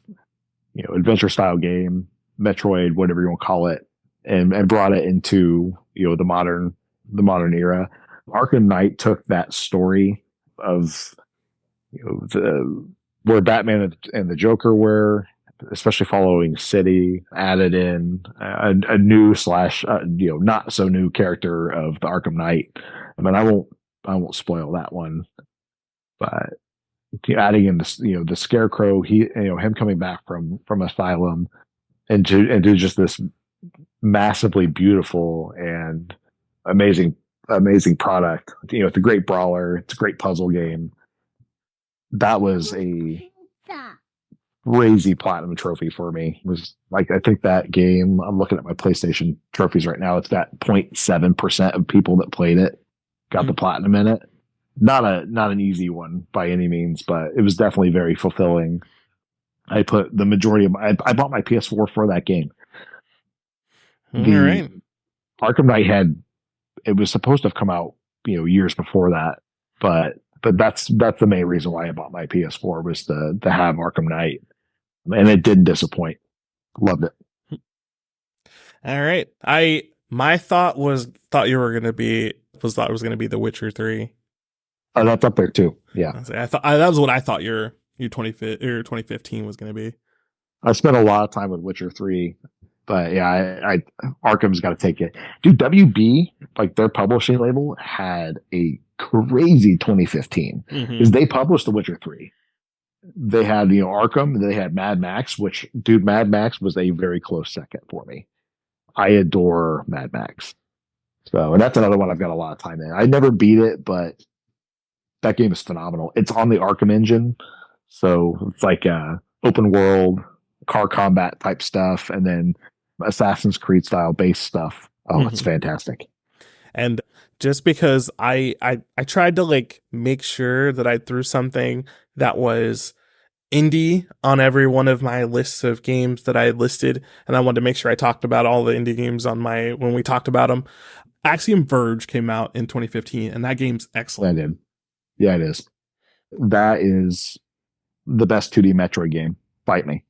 adventure style game, Metroid, whatever you want to call it, and brought it into the modern era. Arkham Knight took that story of where Batman and the Joker were, especially following City, added in a new slash not so new character of the Arkham Knight. I mean, I won't spoil that one, but adding in the Scarecrow, him coming back from Asylum, and do just this massively beautiful and amazing product. It's a great brawler. It's a great puzzle game. That was a crazy platinum trophy for me. It was like, I think that game, I'm looking at my PlayStation trophies right now. It's got 0.7% of people that played it got the platinum in it. Not an easy one by any means, but it was definitely very fulfilling. I put the majority of I bought my PS4 for that game. All right. Arkham Knight it was supposed to have come out, years before that, but that's the main reason why I bought my PS4 was to have Arkham Knight, and it didn't disappoint. Loved it. All right. My thought was it was going to be The Witcher 3. Oh, that's up there too. Yeah, that was what I thought your 2015 was going to be. I spent a lot of time with Witcher 3. But yeah, Arkham's got to take it. Dude, WB, like their publishing label, had a crazy 2015 because they published The Witcher 3. They had Arkham, they had Mad Max, which, dude, Mad Max was a very close second for me. I adore Mad Max. So, and that's another one I've got a lot of time in. I never beat it, but that game is phenomenal. It's on the Arkham engine, so it's like open world car combat type stuff, and then Assassin's Creed style base stuff. Oh, it's fantastic. And just because I tried to like make sure that I threw something that was indie on every one of my lists of games that I had listed, and I wanted to make sure I talked about all the indie games on my when we talked about them. Axiom Verge came out in 2015, and that game's I excellent. did. Yeah, it is. That is the best 2D Metroid game. Fight me.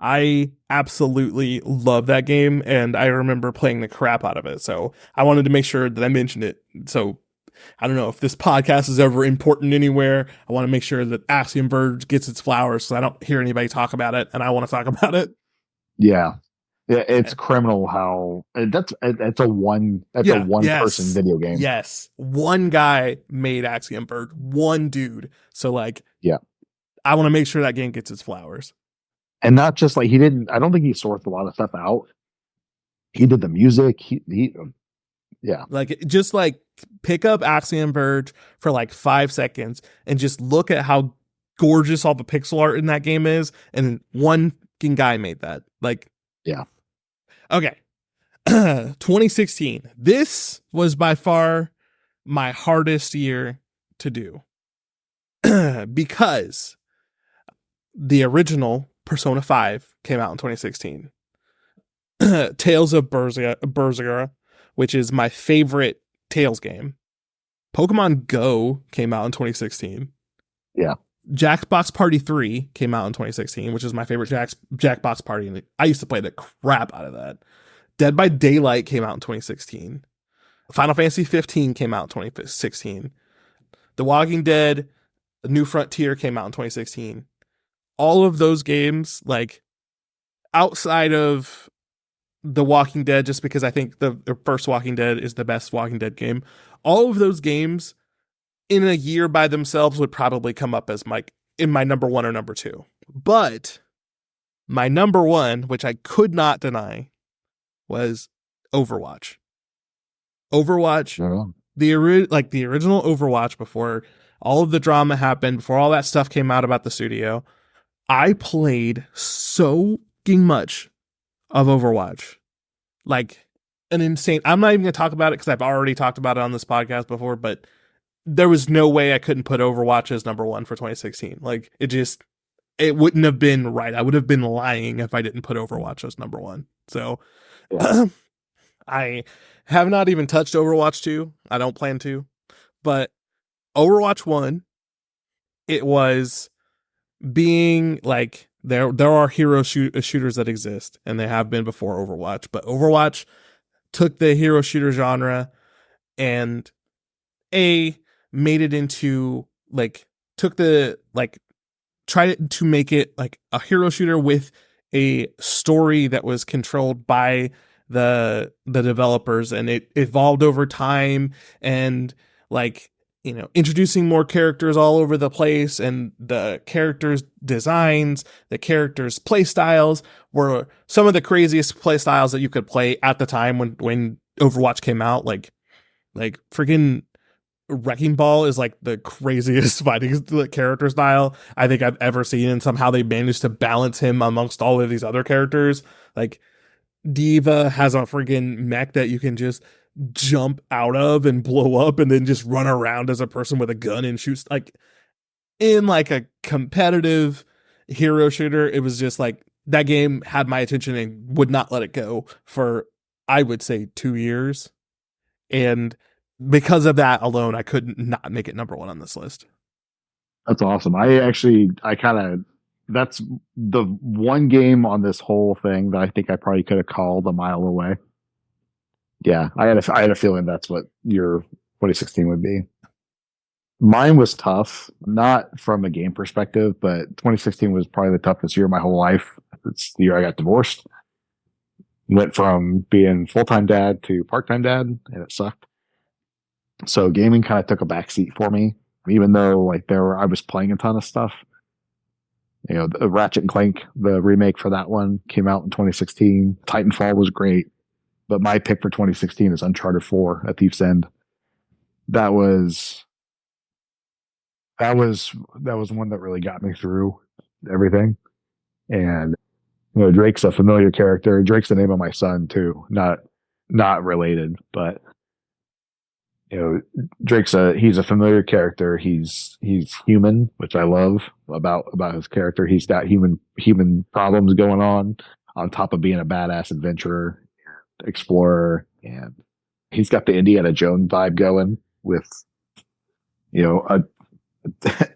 I absolutely love that game, and I remember playing the crap out of it. So I wanted to make sure that I mentioned it. So I don't know if this podcast is ever important anywhere. I want to make sure that Axiom Verge gets its flowers, so I don't hear anybody talk about it, and I want to talk about it. Yeah. Yeah, it's criminal how that's a one person Yes. video game. Yes. One guy made Axiom Verge. One dude. So like, yeah, I want to make sure that game gets its flowers. And not just like he didn't. I don't think he sourced a lot of stuff out. He did the music. Yeah. Like just like pick up Axiom Verge for like 5 seconds and just look at how gorgeous all the pixel art in that game is, and one fucking guy made that. Like, yeah. Okay. 2016. This was by far my hardest year to do because the original Persona 5 came out in 2016. Tales of Berseria, which is my favorite Tales game. Pokemon Go came out in 2016. Yeah. Jackbox Party 3 came out in 2016, which is my favorite Jackbox Party. I used to play the crap out of that. Dead by Daylight came out in 2016. Final Fantasy 15 came out in 2016. The Walking Dead, The New Frontier came out in 2016. All of those games, like outside of The Walking Dead, just because I think the first Walking Dead is the best Walking Dead game, all of those games in a year by themselves would probably come up as in my number one or number two. But my number one, which I could not deny, was Overwatch. Overwatch, the original Overwatch, before all of the drama happened, before all that stuff came out about the studio, I played so much of Overwatch. Like an insane. I'm not even going to talk about it because I've already talked about it on this podcast before, but there was no way I couldn't put Overwatch as number one for 2016. Like it wouldn't have been right. I would have been lying if I didn't put Overwatch as number one. So yeah. I have not even touched Overwatch 2. I don't plan to. But Overwatch 1, it was being like, there are hero shooters that exist, and they have been before Overwatch. But Overwatch took the hero shooter genre and made it into tried to make it like a hero shooter with a story that was controlled by the developers, and it evolved over time, and like, you know, introducing more characters all over the place, and the characters' designs, the characters' play styles were some of the craziest play styles that you could play at the time when Overwatch came out. Like freaking Wrecking Ball is like the craziest fighting character style I think I've ever seen, and somehow they managed to balance him amongst all of these other characters. Like Diva has a friggin' mech that you can just jump out of and blow up, and then just run around as a person with a gun and shoots. Like in like a competitive hero shooter, it was just like that game had my attention and would not let it go for, I would say, 2 years. And because of that alone, I couldn't not make it number one on this list. That's awesome. That's the one game on this whole thing that I think I probably could have called a mile away. Yeah, I had a feeling that's what your 2016 would be. Mine was tough, not from a game perspective, but 2016 was probably the toughest year of my whole life. It's the year I got divorced. Went from being full-time dad to part-time dad, and it sucked. So gaming kind of took a backseat for me, even though I was playing a ton of stuff. You know, the Ratchet and Clank, the remake for that one came out in 2016. Titanfall was great, but my pick for 2016 is Uncharted 4: A Thief's End. That was one that really got me through everything. And you know, Drake's a familiar character. Drake's the name of my son too, not related, but You know, he's a familiar character. He's human, which I love about his character. He's got human problems going on top of being a badass adventurer, explorer, and he's got the Indiana Jones vibe going with, you know,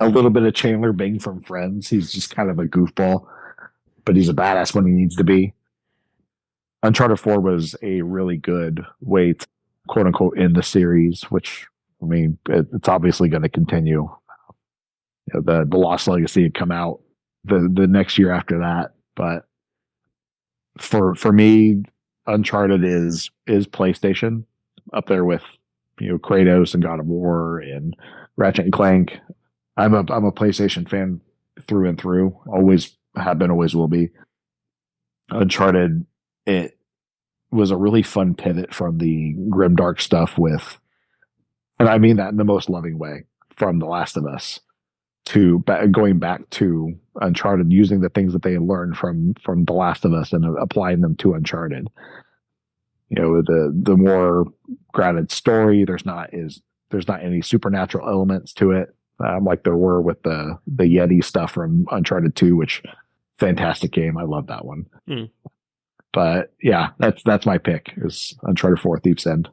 a little bit of Chandler Bing from Friends. He's just kind of a goofball, but he's a badass when he needs to be. Uncharted 4 was a really good way to, quote unquote, end the series, which, I mean, it's obviously going to continue. You know, the Lost Legacy had come out the next year after that, but for me, Uncharted is PlayStation, up there with, you know, Kratos and God of War and Ratchet and Clank. I'm a PlayStation fan through and through. Always have been, always will be. Uncharted, it was a really fun pivot from the grimdark stuff with, and I mean that in the most loving way, from The Last of Us to going back to Uncharted, using the things that they had learned from The Last of Us and applying them to Uncharted. You know, the more grounded story. There's not any supernatural elements to it, like there were with the Yeti stuff from Uncharted 2, which fantastic game. I love that one. But yeah, that's my pick, is Uncharted 4 Thief's End.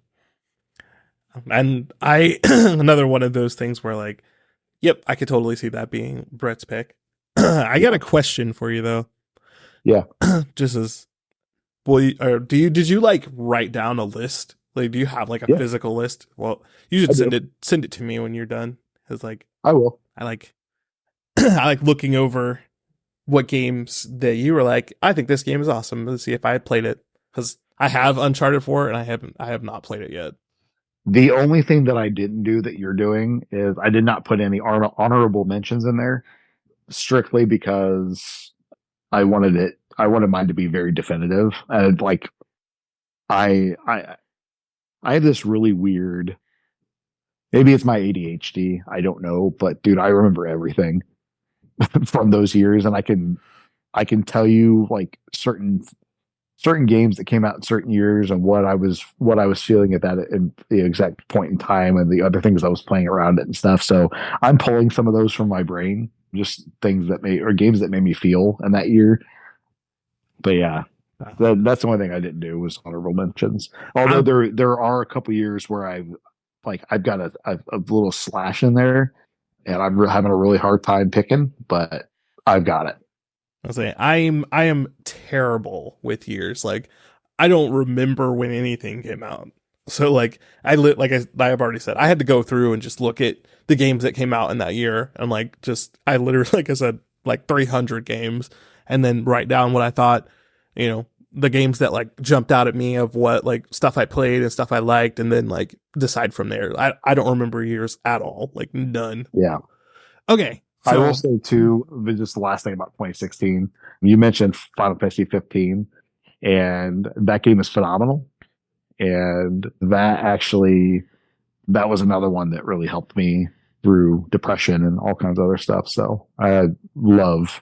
And I another one of those things where, like, yep, I could totally see that being Brett's pick. I got a question for you though. Yeah. Just as, well, or did you like write down a list? Like, do you have like a physical list? Well, you should send it to me when you're done. Cause like, I will. I like I like looking over what games that you were like, I think this game is awesome. Let's see if I had played it, because I have Uncharted 4 and I have not played it yet. The only thing that I didn't do that you're doing is I did not put any honorable mentions in there, strictly because I wanted mine to be very definitive. And like, I have this really weird, maybe it's my ADHD, I don't know, but dude, I remember everything from those years, and I can tell you like certain games that came out in certain years and what I was feeling at that in the exact point in time, and the other things I was playing around it and stuff. So I'm pulling some of those from my brain, just things that games that made me feel in that year. But yeah, that's the only thing I didn't do was honorable mentions. Although there are a couple years where I've got a little slash in there, and I'm having a really hard time picking, but I've got it. I'll say I am terrible with years. Like, I don't remember when anything came out. So like I've already said, I had to go through and just look at the games that came out in that year, and like I literally, like I said, like 300 games, and then write down what I thought, you know, the games that like jumped out at me of what like stuff I played and stuff I liked, and then like decide from there. I don't remember years at all, like none. Yeah. Okay. So, I will say too, just the last thing about 2016, you mentioned Final Fantasy 15, and that game is phenomenal. And that was another one that really helped me through depression and all kinds of other stuff. So I love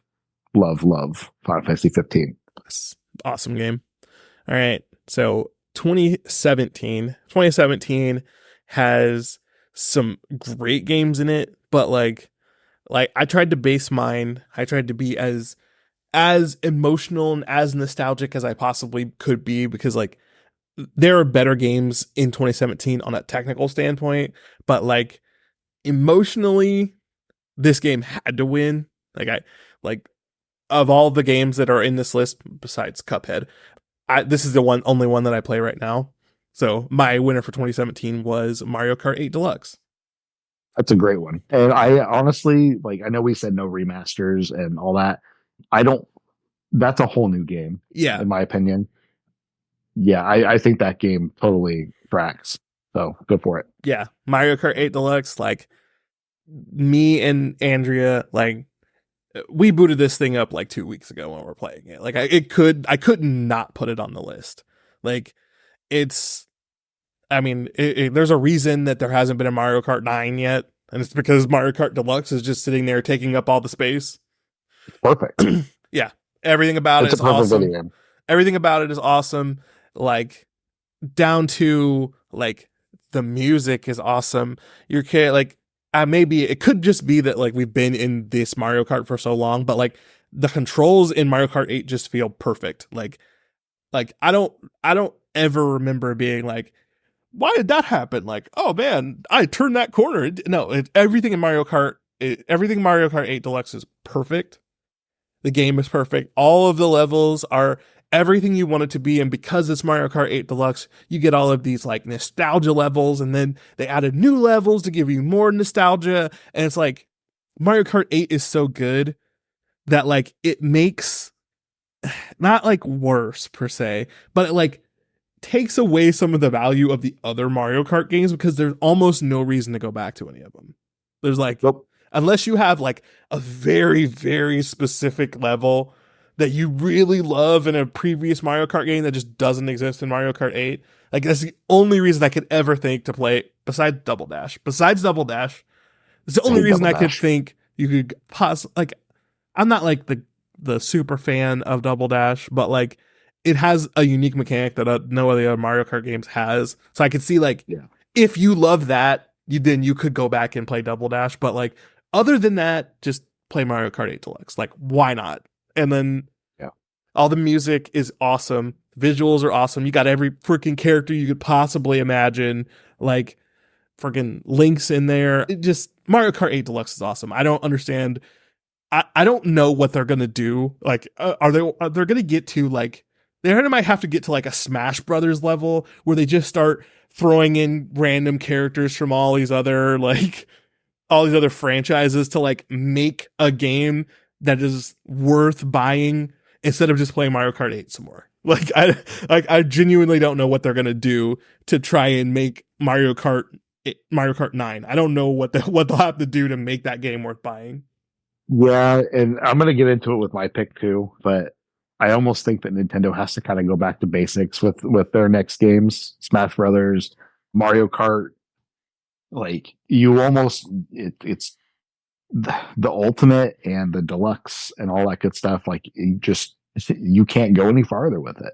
Final Fantasy 15. Awesome game. All right. So 2017 has some great games in it, but like I tried to base mine. I tried to be as emotional and as nostalgic as I possibly could be, because like there are better games in 2017 on a technical standpoint, but like emotionally, this game had to win. Like of all the games that are in this list besides Cuphead, this is the only one that I play right now. So my winner for 2017 was Mario Kart 8 Deluxe. That's a great one. And I honestly, like, I know we said no remasters and all that. That's a whole new game. Yeah. In my opinion. Yeah, I think that game totally tracks. So go for it. Yeah. Mario Kart 8 Deluxe, like me and Andrea, like we booted this thing up like 2 weeks ago when we were playing it. Like I could not put it on the list. Like there's a reason that there hasn't been a Mario Kart 9 yet, and it's because Mario Kart Deluxe is just sitting there taking up all the space. Perfect. Yeah. Everything about it is awesome. Everything about it is awesome. Like down to like the music is awesome. Your like maybe it could just be that like we've been in this Mario Kart for so long, but like the controls in Mario Kart 8 just feel perfect. Like I don't ever remember being like, why did that happen? Like, oh man, I turned that corner. No, everything in Mario Kart, everything Mario Kart 8 Deluxe is perfect. The game is perfect. All of the levels are everything you want it to be. And because it's Mario Kart 8 Deluxe, you get all of these like nostalgia levels. And then they added new levels to give you more nostalgia. And it's like Mario Kart 8 is so good that like it makes not like worse per se, but it like takes away some of the value of the other Mario Kart games because there's almost no reason to go back to any of them. There's like, Nope. unless you have like a very, very specific level that you really love in a previous Mario Kart game that just doesn't exist in Mario Kart 8. Like that's the only reason I could ever think to play besides Double Dash. Besides Double Dash, it's the only reason I could think you could like I'm not like the super fan of Double Dash, but like it has a unique mechanic that no other Mario Kart games has. So I could see like if you love that, then you could go back and play Double Dash. But like other than that, just play Mario Kart 8 Deluxe. Like why not? And then all the music is awesome. Visuals are awesome. You got every freaking character you could possibly imagine. Like freaking Link's in there. It just Mario Kart 8 Deluxe is awesome. I don't understand. I don't know what they're gonna do. Like are they gonna get to like they might have to get to like a Smash Brothers level where they just start throwing in random characters from all these other franchises to like make a game that is worth buying instead of just playing Mario Kart 8 some more. I genuinely don't know what they're gonna do to try and make Mario Kart 9. I don't know what they'll have to do to make that game worth buying. Yeah, and I'm gonna get into it with my pick too, but I almost think that Nintendo has to kind of go back to basics with their next games, Smash Brothers, Mario Kart. Like you almost it's the ultimate and the deluxe and all that good stuff. Like you can't go any farther with it.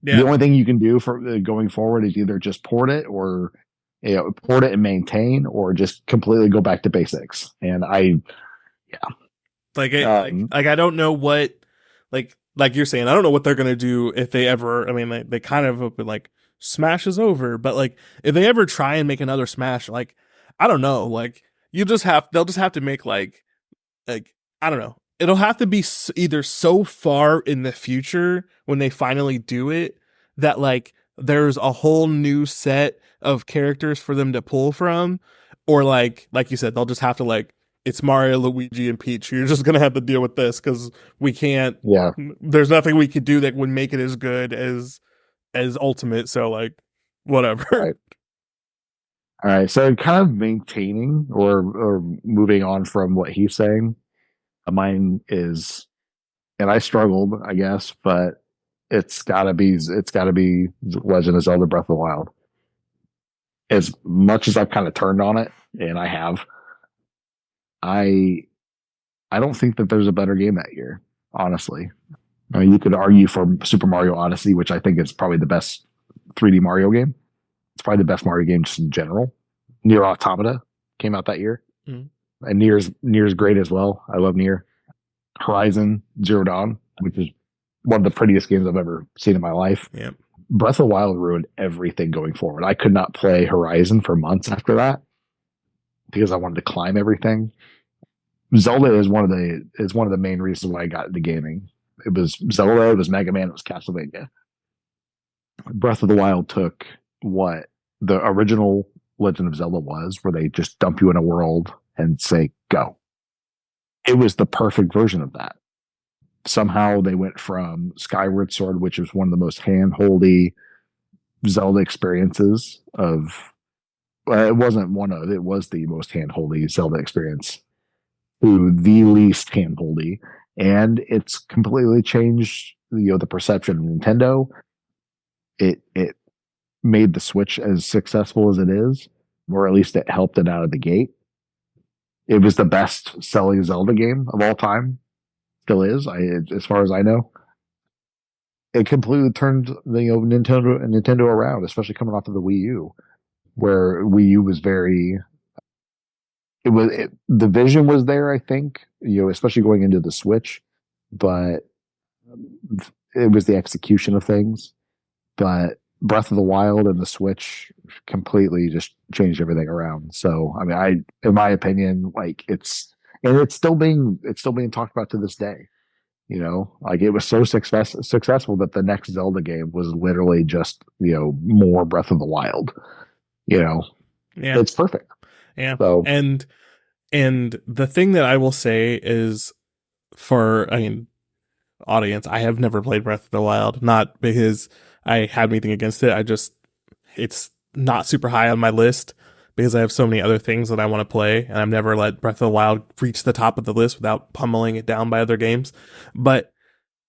Yeah. The only thing you can do for going forward is either just port it or port it and maintain, or just completely go back to basics. And I don't know what like you're saying, I don't know what they're gonna do if they ever. I mean, they kind of open like Smash is over, but like if they ever try and make another Smash, like I don't know, like they'll just have to make like I don't know. It'll have to be either so far in the future when they finally do it that like there's a whole new set of characters for them to pull from, or like you said, they'll just have to like it's Mario, Luigi, and Peach. You're just gonna have to deal with this because we can't. Yeah, there's nothing we could do that would make it as good as Ultimate. So like, whatever. All right. So kind of maintaining or moving on from what he's saying. Mine is, and I struggled, I guess, but it's gotta be Legend of Zelda: Breath of the Wild. As much as I've kind of turned on it, and I have. I don't think that there's a better game that year, honestly. I mean, you could argue for Super Mario Odyssey, which I think is probably the best 3D Mario game. It's probably the best Mario game just in general. Nier Automata came out that year. Mm-hmm. And Nier's great as well. I love Nier. Horizon Zero Dawn, which is one of the prettiest games I've ever seen in my life. Yeah. Breath of the Wild ruined everything going forward. I could not play Horizon for months after that because I wanted to climb everything. Zelda is one of the main reasons why I got into gaming. It was Zelda, it was Mega Man, it was Castlevania. Breath of the Wild took what the original Legend of Zelda was, where they just dump you in a world and say, go. It was the perfect version of that. Somehow they went from Skyward Sword, which was one of the most hand-holdy Zelda experiences of, it wasn't one of, it was the most hand-holdy Zelda experience, to the least hand-holdy. And it's completely changed, the perception of Nintendo. It made the Switch as successful as it is, or at least it helped it out of the gate. It was the best selling Zelda game of all time. Still is, as far as I know. It completely turned Nintendo around, especially coming off of the Wii U. where Wii U was very. The vision was there, I think, especially going into the Switch, but it was the execution of things. But Breath of the Wild and the Switch completely just changed everything around. So, I mean, in my opinion, like it's still being talked about to this day. Like it was so successful that the next Zelda game was literally just, more Breath of the Wild. Yeah. It's perfect. Yeah. So, and the thing that I will say is audience, I have never played Breath of the Wild, not because I have anything against it. It's not super high on my list because I have so many other things that I want to play, and I've never let Breath of the Wild reach the top of the list without pummeling it down by other games. But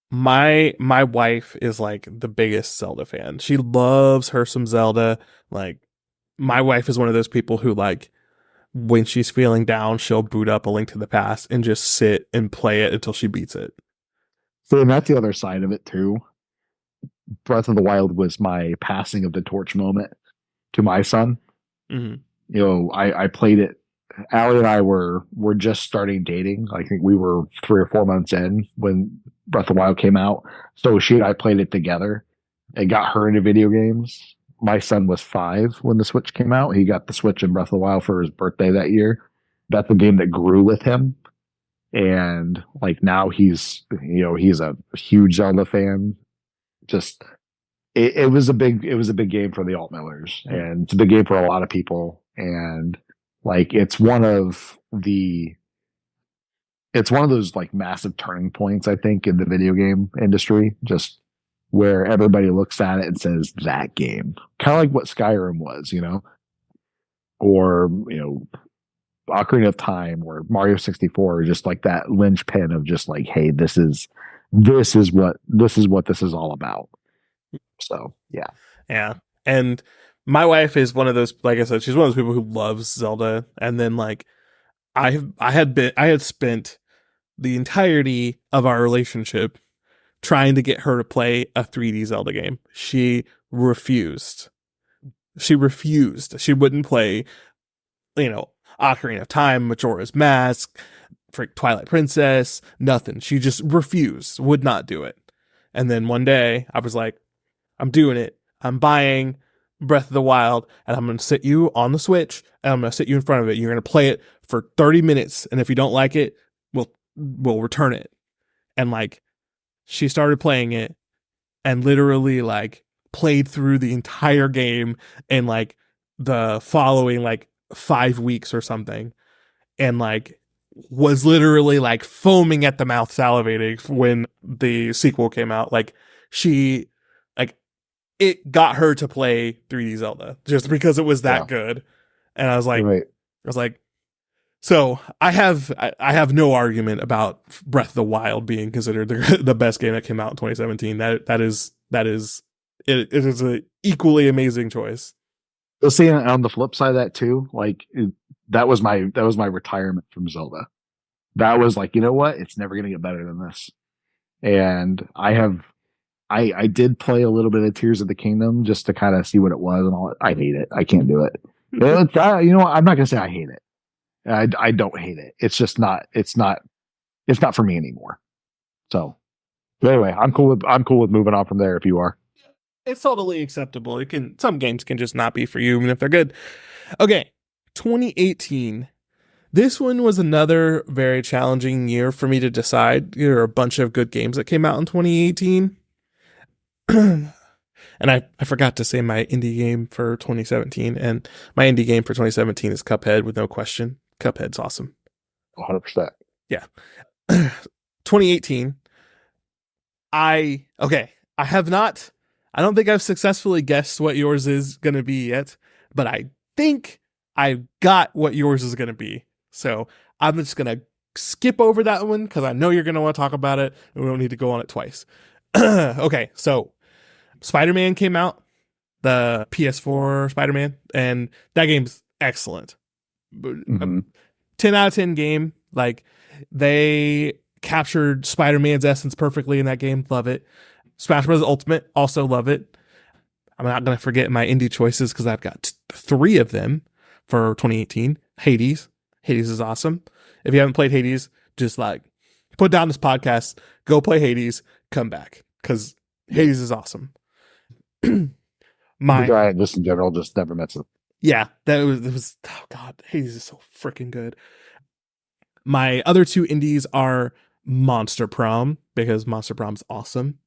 my wife is like the biggest Zelda fan. She loves her some Zelda. Like, my wife is one of those people who, like, when she's feeling down, she'll boot up A Link to the Past and just sit and play it until she beats it. and that's the other side of it too. Breath of the Wild was my passing of the torch moment to my son. Mm-hmm. I played it. Allie and I were just starting dating. I think we were 3 or 4 months in when Breath of the Wild came out. So she and I played it together and got her into video games. My son was 5 when the Switch came out. He got the Switch and Breath of the Wild for his birthday that year. That's a game that grew with him. And like now he's a huge Zelda fan. Just it was a big game for the Altmillers, and it's a big game for a lot of people. And like it's one of those like massive turning points, I think, in the video game industry, just where everybody looks at it and says that game, kind of like what Skyrim was, or Ocarina of Time or Mario 64, just like that linchpin of just like, hey, this is what this is all about. So Yeah. And my wife is one of those, like I said, she's one of those people who loves Zelda. And then like I had spent the entirety of our relationship trying to get her to play a 3D Zelda game. She refused. She wouldn't play, Ocarina of Time, Majora's Mask, Twilight Princess, nothing. She just refused, would not do it. And then one day I was like, I'm doing it. I'm buying Breath of the Wild, and I'm going to sit you on the Switch, and I'm going to sit you in front of it. You're going to play it for 30 minutes, and if you don't like it, we'll return it. And like, she started playing it, and literally like played through the entire game in like the following like 5 weeks or something, and like was literally like foaming at the mouth, salivating when the sequel came out. Like she, like, it got her to play 3D Zelda just because it was that good. And I was like, so I have no argument about Breath of the Wild being considered the best game that came out in 2017. That is it is an equally amazing choice. You'll see on the flip side of that too, like that was my retirement from Zelda. That was like, you know what? It's never going to get better than this. And I did play a little bit of Tears of the Kingdom just to kind of see what it was, and all. I hate it. I can't do it. You know what? I'm not going to say I hate it. I don't hate it. It's just not. It's not for me anymore. So, but anyway, I'm cool with moving on from there. If you are, it's totally acceptable. Some games can just not be for you, even if they're good. Okay, 2018. This one was another very challenging year for me to decide. There are a bunch of good games that came out in 2018. And I forgot to say my indie game for 2017. And my indie game for 2017 is Cuphead, with no question. Cuphead's awesome. 100%. Yeah. 2018. I don't think I've successfully guessed what yours is going to be yet, but I think I got what yours is going to be. So I'm just going to skip over that one because I know you're going to want to talk about it, and we don't need to go on it twice. Okay, so Spider-Man came out, the PS4 Spider-Man, and that game's excellent. 10 out of 10 game. Like, they captured Spider-Man's essence perfectly in that game. Love it. Smash Bros. Ultimate, also love it. I'm not going to forget my indie choices because I've got 3 of them for 2018. Hades. Hades is awesome. If you haven't played Hades, just like put down this podcast, go play Hades, come back because Hades is awesome. The guy just in general just never met some. Yeah, it was oh god, Hades is so freaking good. My other 2 indies are Monster Prom because Monster Prom's awesome.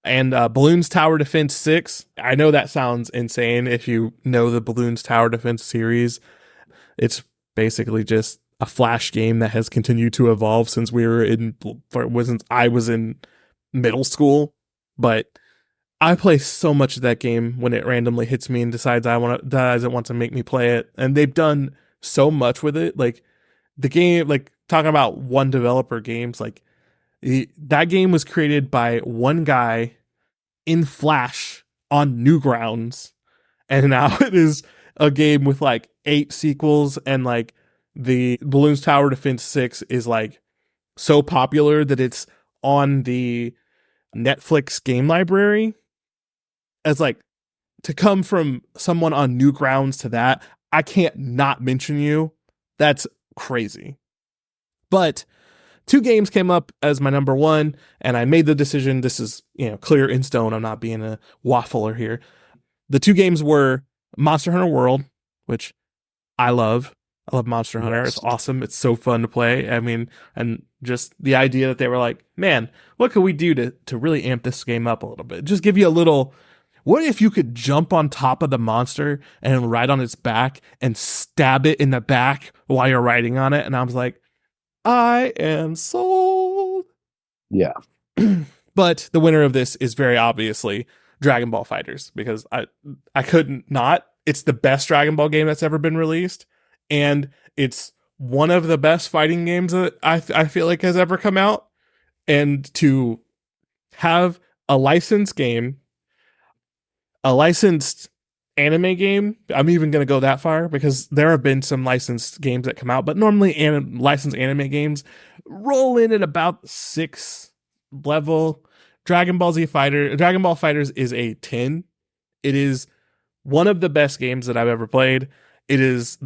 And Balloons Tower Defense 6. I know that sounds insane if you know the Balloons Tower Defense series. It's basically just a Flash game that has continued to evolve since I was in middle school. But I play so much of that game when it randomly hits me and doesn't want to make me play it. And they've done so much with it. Like the game, like talking about one developer games, like that game was created by one guy in Flash on Newgrounds, and now it is a game with like 8 sequels, and like the Balloons Tower Defense 6 is like so popular that it's on the Netflix game library. As like to come from someone on Newgrounds to that, I can't not mention you. That's crazy. But 2 games came up as my number 1, and I made the decision. This is, clear in stone. I'm not being a waffler here. The 2 games were Monster Hunter World, which I love. I love Monster Hunter. It's awesome. It's so fun to play. I mean, and just the idea that they were like, man, what could we do to really amp this game up a little bit? Just give you a little, what if you could jump on top of the monster and ride on its back and stab it in the back while you're riding on it? And I was like, I am sold. Yeah. But the winner of this is very obviously Dragon Ball FighterZ, because I couldn't not. It's the best Dragon Ball game that's ever been released, and it's one of the best fighting games that I feel like has ever come out. And to have a licensed game, a licensed anime game, I'm even going to go that far because there have been some licensed games that come out, but normally licensed anime games roll in at about 6 level. Dragon Ball FighterZ is a 10. It is one of the best games that I've ever played. It is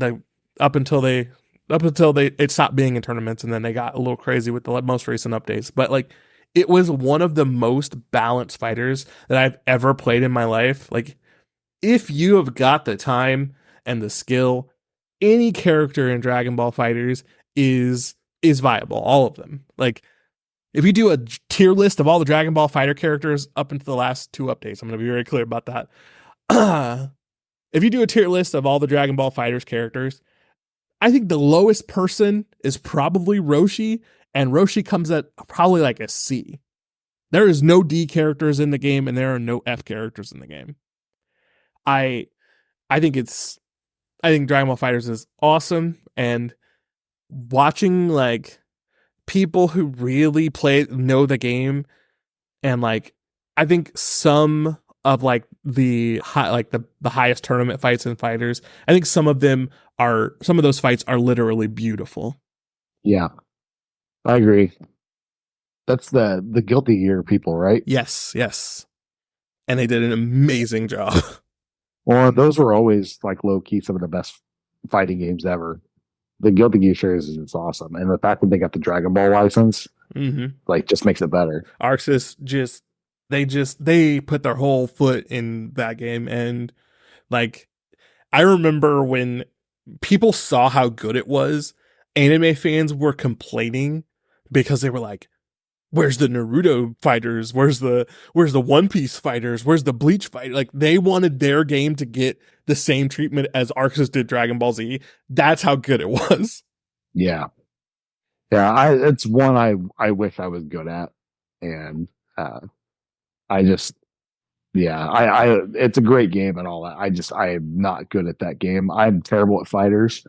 up until it stopped being in tournaments, and then they got a little crazy with the most recent updates. But like, it was one of the most balanced fighters that I've ever played in my life. Like, if you have got the time and the skill, any character in Dragon Ball FighterZ is viable. All of them. Like, if you do a tier list of all the Dragon Ball Fighter characters up into the last 2 updates, I'm going to be very clear about that. If you do a tier list of all the Dragon Ball FighterZ characters, I think the lowest person is probably Roshi, and Roshi comes at probably like a C. There is no D characters in the game, and there are no F characters in the game. I think Dragon Ball FighterZ is awesome, and watching like people who really know the game, and like I think some of like the highest tournament fights in fighters, I think some of those fights are literally beautiful. Yeah, I agree. That's the Guilty Gear people, right? Yes, and they did an amazing job. Well, those were always like low key some of the best fighting games ever. The Guilty Gear series is awesome, and the fact that they got the Dragon Ball license, like, just makes it better. Arxis they put their whole foot in that game, and like, I remember when people saw how good it was, anime fans were complaining because they were like, where's the Naruto fighters? Where's the One Piece fighters? Where's the Bleach fighter? Like, they wanted their game to get the same treatment as Arxis did Dragon Ball Z. That's how good it was. Yeah. It's one I wish I was good at, and it's a great game and all that. I am not good at that game. I'm terrible at fighters.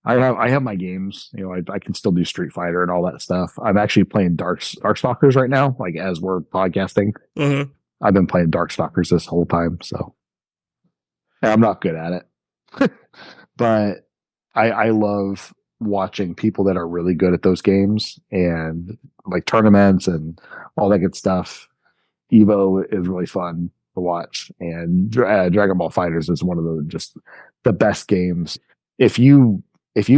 I have my games, I can still do Street Fighter and all that stuff. I'm actually playing Darkstalkers right now, like, as we're podcasting. Mm-hmm. I've been playing Darkstalkers this whole time, so I'm not good at it. But I love watching people that are really good at those games, and like tournaments and all that good stuff. Evo is really fun. to watch. And Dragon Ball Fighters is one of the best games. If you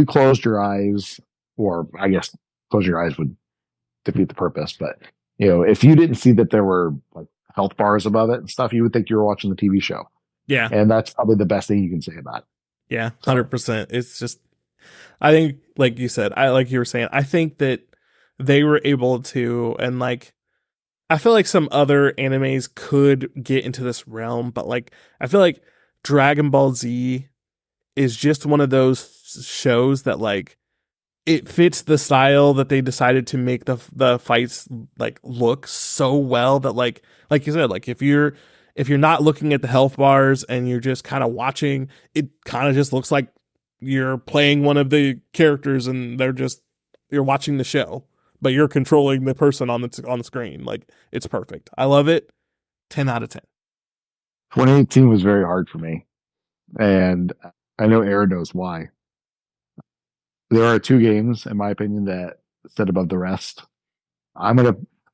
closed your eyes, or I guess close your eyes would defeat the purpose, but if you didn't see that there were like health bars above it and stuff, you would think you were watching the TV show. Yeah. And that's probably the best thing you can say about it. Yeah, 100%. It's just, I think, like you said, like you were saying, I think that they were able to, and like, I feel like some other animes could get into this realm, but like, I feel like Dragon Ball Z is just one of those shows that like, it fits the style that they decided to make the fights like look so well that like you said, like if you're not looking at the health bars and you're just kind of watching, it kind of just looks like you're playing one of the characters and you're watching the show, but you're controlling the person on the screen. Like, it's perfect. I love it. 10 out of 10. 2018 was very hard for me, and I know Aaron knows why. There are two games, in my opinion, that sit above the rest. I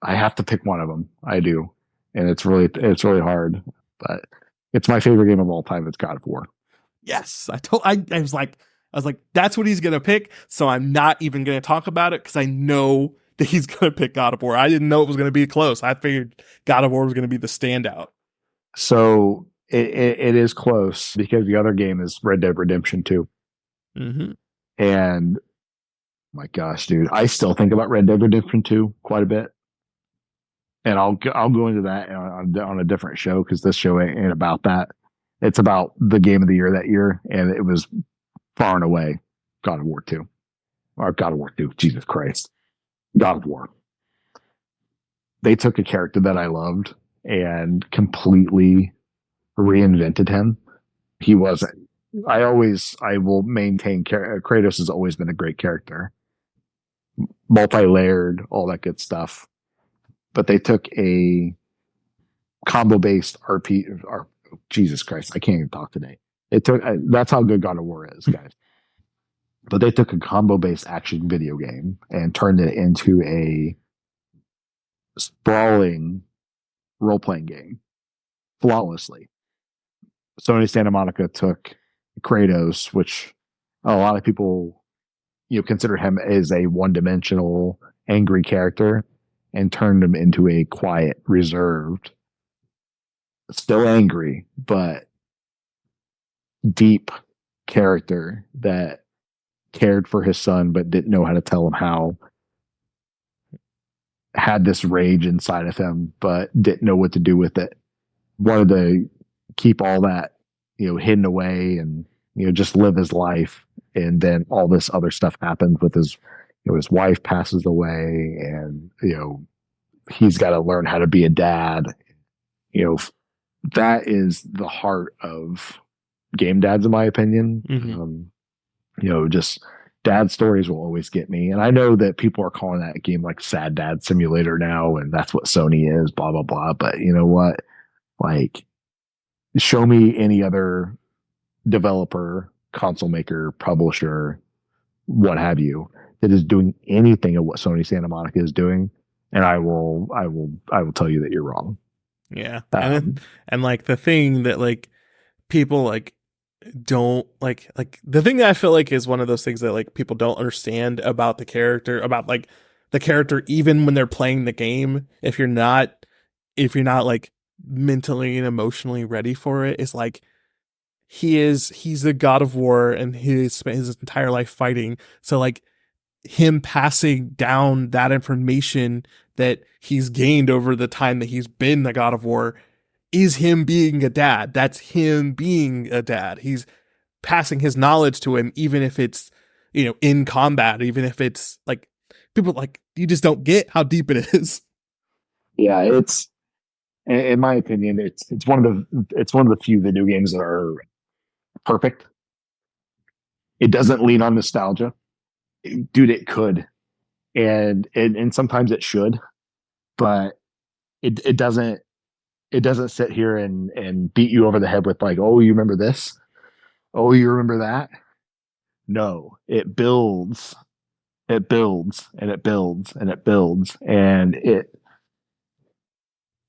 have to pick one of them. I do, and it's really hard, but it's my favorite game of all time. It's God of War. Yes, I was like, that's what he's gonna pick. So I'm not even gonna talk about it because I know that he's gonna pick God of War. I didn't know it was gonna be close. I figured God of War was gonna be the standout. So it is close because the other game is Red Dead Redemption 2. Mm-hmm. And my gosh, dude, I still think about Red Dead Redemption 2 quite a bit. And I'll go into that on a different show because this show ain't about that. It's about the game of the year that year, and it was far and away God of War 2. Or God of War 2, Jesus Christ. God of War. They took a character that I loved and completely reinvented him. He wasn't. I will maintain Kratos has always been a great character. Multi-layered, all that good stuff. But they took a combo-based RP. Jesus Christ, I can't even talk today. That's how good God of War is, guys. But they took a combo-based action video game and turned it into a sprawling role-playing game flawlessly. Sony Santa Monica took Kratos, which a lot of people consider him as a one-dimensional angry character, and turned him into a quiet, reserved, still angry, but deep character that cared for his son but didn't know how to tell him how, had this rage inside of him but didn't know what to do with it, wanted to keep all that hidden away and just live his life. And then all this other stuff happens with his his wife passes away, and he's got to learn how to be a dad. That is the heart of game dads, in my opinion. Mm-hmm. Just dad stories will always get me. And I know that people are calling that game like Sad Dad Simulator now, and that's what Sony is, blah, blah, blah. But you know what? Like, show me any other developer, console maker, publisher, what have you, that is doing anything of what Sony Santa Monica is doing, and I will tell you that you're wrong. Yeah. And like the thing that like people like don't like the thing that I feel like is one of those things that like people don't understand about the character, even when they're playing the game, if you're not like mentally and emotionally ready for it, is like he's a God of War and he spent his entire life fighting. So like him passing down that information that he's gained over the time that he's been the God of War is him being a dad. That's him being a dad. He's passing his knowledge to him, even if it's, in combat, even if it's like people like, you just don't get how deep it is. Yeah, it's, in my opinion, it's one of the few video games that are perfect. It doesn't lean on nostalgia. Dude, it could. And sometimes it should, but it doesn't sit here and beat you over the head with like, oh, you remember this? Oh, you remember that? No, it builds and it builds and it builds and it builds, and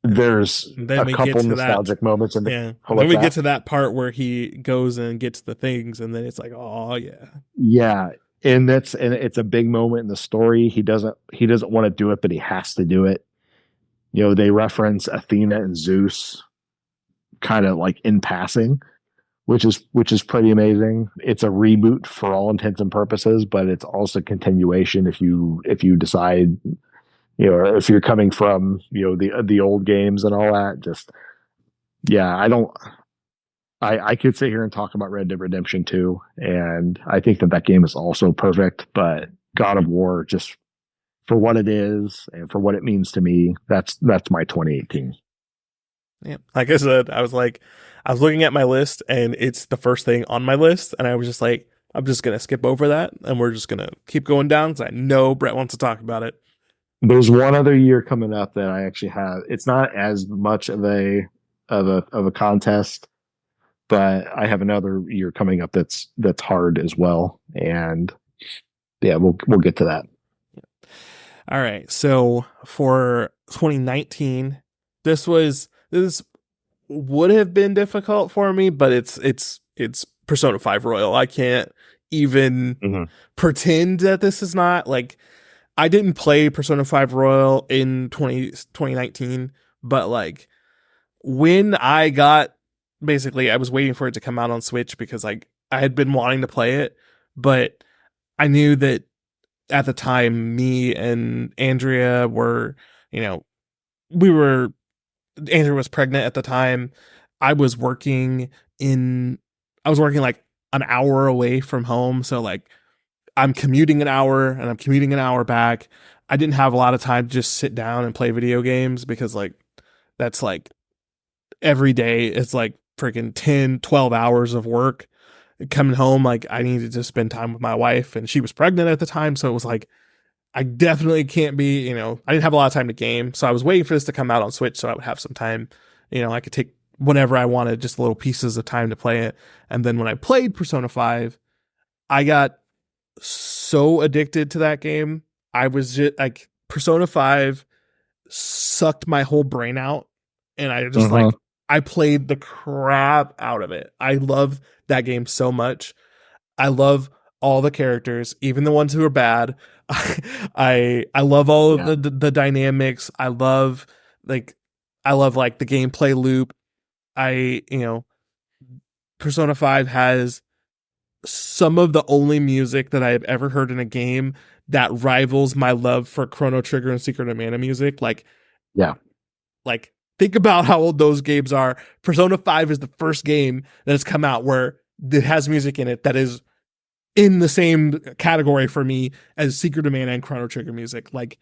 There's And then a we get couple to that. nostalgic moments in the. Yeah. Oh, And then what's we that? get to that part where he goes and gets the things, and then it's like, oh yeah. Yeah, and it's a big moment in the story. He doesn't want to do it, but he has to do it. They reference Athena and Zeus kind of like in passing, which is pretty amazing. It's a reboot for all intents and purposes, but it's also continuation if you decide, if you're coming from, the old games and all that. Just yeah, I could sit here and talk about Red Dead Redemption 2, and I think that game is also perfect, but God of War, just for what it is and for what it means to me, that's my 2018. Yeah. Like I said, I was looking at my list and it's the first thing on my list. And I was just like, I'm just going to skip over that. And we're just going to keep going down because I know Brett wants to talk about it. There's one other year coming up that I actually have. It's not as much of a contest, but I have another year coming up that's hard as well. And yeah, we'll get to that. All right. So for 2019, this would have been difficult for me, but it's Persona 5 Royal. I can't even pretend that this is not like I didn't play Persona 5 Royal in 2019, but like when I got basically I was waiting for it to come out on Switch because like I had been wanting to play it, but I knew that at the time me and Andrea were, we were Andrea was pregnant at the time. I was working like an hour away from home, so like I'm commuting an hour and I'm commuting an hour back. I didn't have a lot of time to just sit down and play video games because like that's like every day it's like freaking 10, 12 hours of work. Coming home, like I needed to spend time with my wife and she was pregnant at the time. So it was like, I definitely can't be, I didn't have a lot of time to game. So I was waiting for this to come out on Switch so I would have some time, I could take whenever I wanted, just little pieces of time to play it. And then when I played Persona 5, I got so addicted to that game. I was just like, Persona 5 sucked my whole brain out. And I just like, I played the crap out of it. I love that game so much. I love all the characters, even the ones who are bad. I love all of the dynamics. I love like the gameplay loop. Persona 5 has some of the only music that I have ever heard in a game that rivals my love for Chrono Trigger and Secret of Mana music. Like think about how old those games are. Persona 5 is the first game that has come out where it has music in it that is in the same category for me as Secret of Mana and Chrono Trigger music. Like,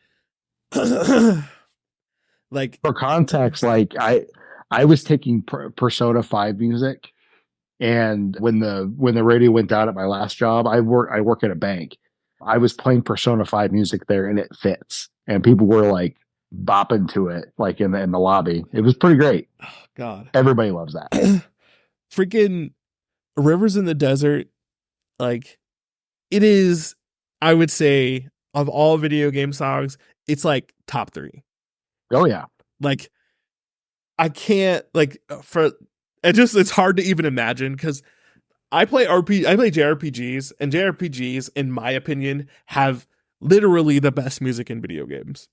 like for context, like I was taking Persona 5 music, and when the radio went down at my last job, I work at a bank. I was playing Persona 5 music there, and it fits, and people were like bopping to it, like in the lobby. It was pretty great. Oh, God, everybody loves that. Freaking Rivers in the Desert, like it is. I would say of all video game songs, it's like top 3. Oh yeah, like I can't like it's hard to even imagine because I play JRPGs, and JRPGs, in my opinion, have literally the best music in video games.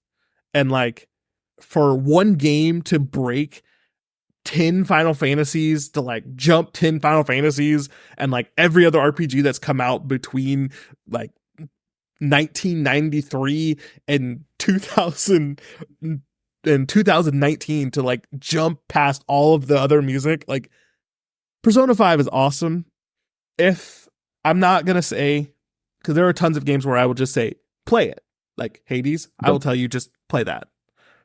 And like for one game to break 10 Final Fantasies, to like jump 10 Final Fantasies and like every other RPG that's come out between like 1993 and 2000 and 2019 to like jump past all of the other music, like Persona 5 is awesome. If I'm not going to say, because there are tons of games where I will just say, play it. Like Hades, I will tell you, just play that.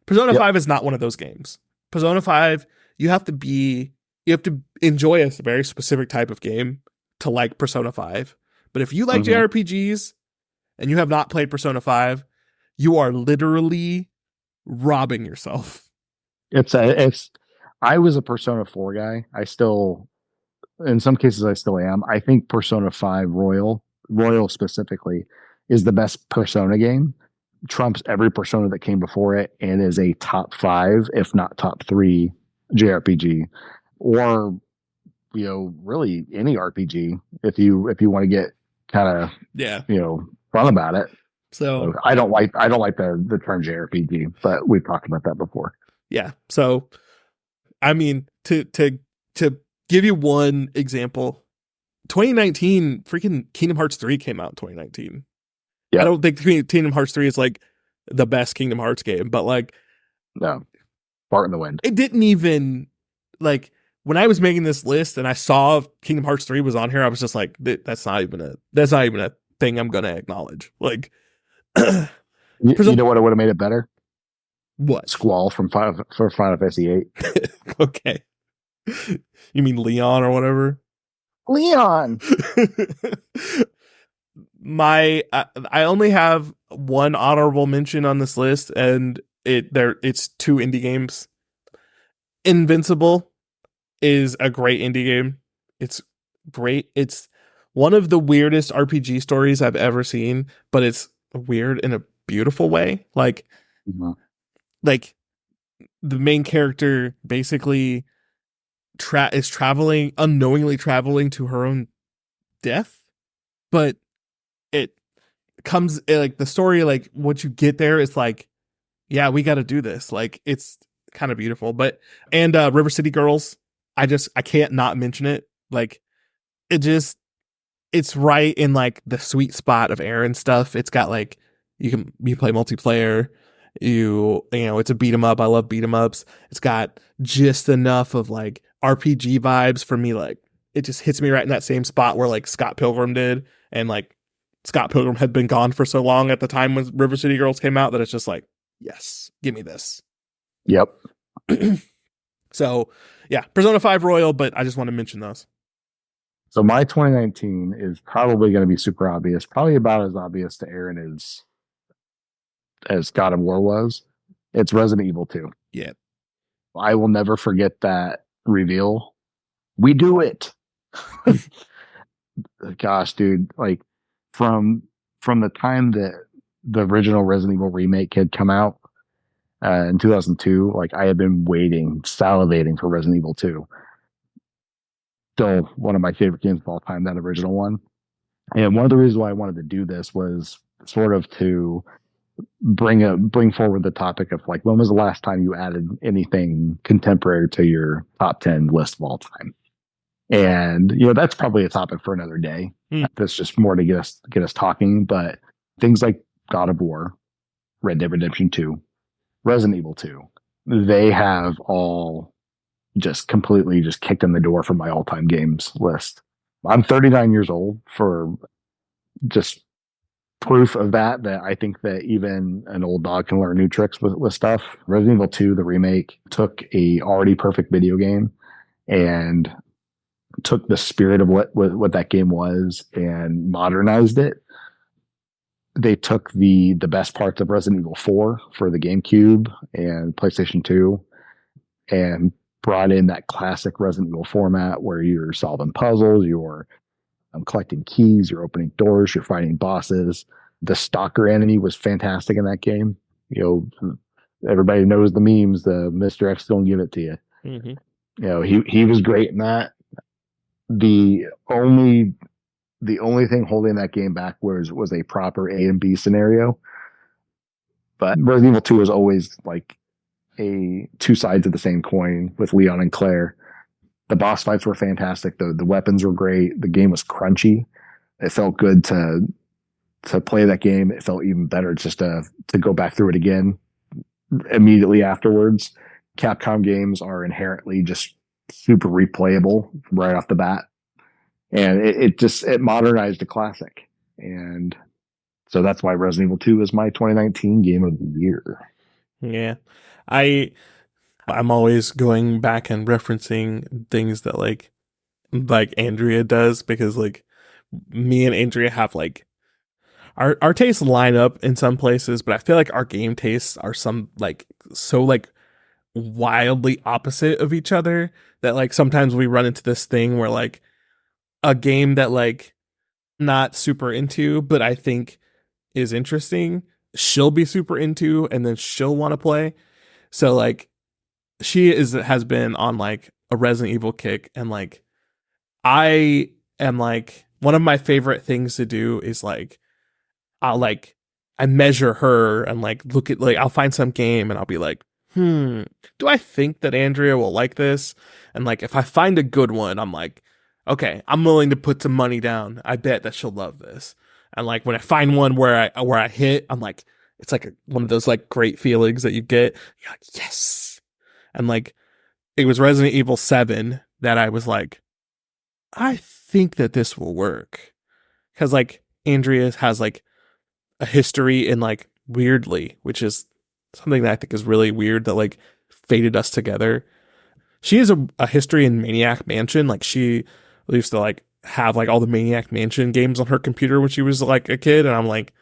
Persona 5 is not one of those games. Persona 5, you have to enjoy a very specific type of game to like Persona 5. But if you like JRPGs and you have not played Persona 5, you are literally robbing yourself. I was a Persona 4 guy. I still, in some cases, I still am. I think Persona 5 Royal specifically, is the best Persona game. trumps every Persona that came before it and is a top 5, if not top 3 JRPG, or really any RPG if you want to get kind of Yeah. fun about it. So I don't like the term JRPG, but we've talked about that before. yeah. So I mean, to give you one example, 2019 freaking Kingdom Hearts 3 came out in 2019. Yeah. I don't think Kingdom Hearts 3 is like the best Kingdom Hearts game, but like No. Fart in the wind. it didn't even like when I was making this list and I saw Kingdom Hearts 3 was on here, I was just like, that's not even a thing I'm gonna acknowledge. Like you know what would have made it better? What? Squall for Final Fantasy VIII. Okay. You mean Leon or whatever? Leon. I only have one honorable mention on this list, and it's 2 indie games. Invincible is a great indie game. It's great. It's one of the weirdest RPG stories I've ever seen, but it's weird in a beautiful way. Like the main character basically is unknowingly traveling to her own death, but it comes like the story, like once you get there, it's like, yeah, we got to do this. Like it's kind of beautiful. But and River City Girls, I can't not mention it. Like it's right in like the sweet spot of Aaron stuff. It's got like you play multiplayer. It's a beat 'em up. I love beat 'em ups. It's got just enough of like RPG vibes for me. Like it just hits me right in that same spot where like Scott Pilgrim did, and like Scott Pilgrim had been gone for so long at the time when River City Girls came out that it's just like, yes, give me this. Yep. So yeah, Persona 5 Royal, but I just want to mention those. So my 2019 is probably going to be super obvious, probably about as obvious to Aaron as God of War was. It's Resident Evil 2. Yeah. I will never forget that reveal. We do it. Gosh, dude, like from the time that the original Resident Evil remake had come out in 2002, like I had been waiting, salivating for Resident Evil 2. Still one of my favorite games of all time, that original one. And one of the reasons why I wanted to do this was sort of to bring forward the topic of like, when was the last time you added anything contemporary to your top 10 list of all time? And that's probably a topic for another day. That's just more to get us talking. But things like God of War, Red Dead Redemption 2, Resident Evil 2, they have all just completely just kicked in the door for my all-time games list. I'm 39 years old, for just proof of that I think that even an old dog can learn new tricks with stuff. Resident Evil 2, the remake, took a already perfect video game and took the spirit of what that game was and modernized it. They took the best parts of Resident Evil 4 for the GameCube and PlayStation 2 and brought in that classic Resident Evil format where you're solving puzzles, you're collecting keys, you're opening doors, you're fighting bosses. The stalker enemy was fantastic in that game. Everybody knows the memes, the Mr. X don't give it to you. Mm-hmm. He was great in that. The only thing holding that game back was a proper A and B scenario. But Resident Evil 2 was always like a two sides of the same coin with Leon and Claire. The boss fights were fantastic. The weapons were great. The game was crunchy. It felt good to play that game. It felt even better just to go back through it again immediately afterwards. Capcom games are inherently just super replayable right off the bat. And it modernized a classic. And so that's why Resident Evil 2 is my 2019 game of the year. Yeah. I'm always going back and referencing things that like Andrea does, because like me and Andrea have like our tastes line up in some places, but I feel like our game tastes are so wildly opposite of each other that like sometimes we run into this thing where like a game that like not super into but I think is interesting, she'll be super into and then she'll want to play. So like has been on like a Resident Evil kick, and like I am like, one of my favorite things to do is like I'll like I measure her and like look at like I'll find some game and I'll be like, do I think that Andrea will like this? And like if I find a good one, I'm like, okay, I'm willing to put some money down. I bet that she'll love this. And like when I find one where I hit, I'm like, it's like one of those like great feelings that you get. You're like, yes. And like it was Resident Evil 7 that I was like, I think that this will work. Cause like Andrea has like a history in like Weirdly, which is something that I think is really weird that like fated us together. She has a history in Maniac Mansion. Like she used to like have like all the Maniac Mansion games on her computer when she was like a kid. And I'm like,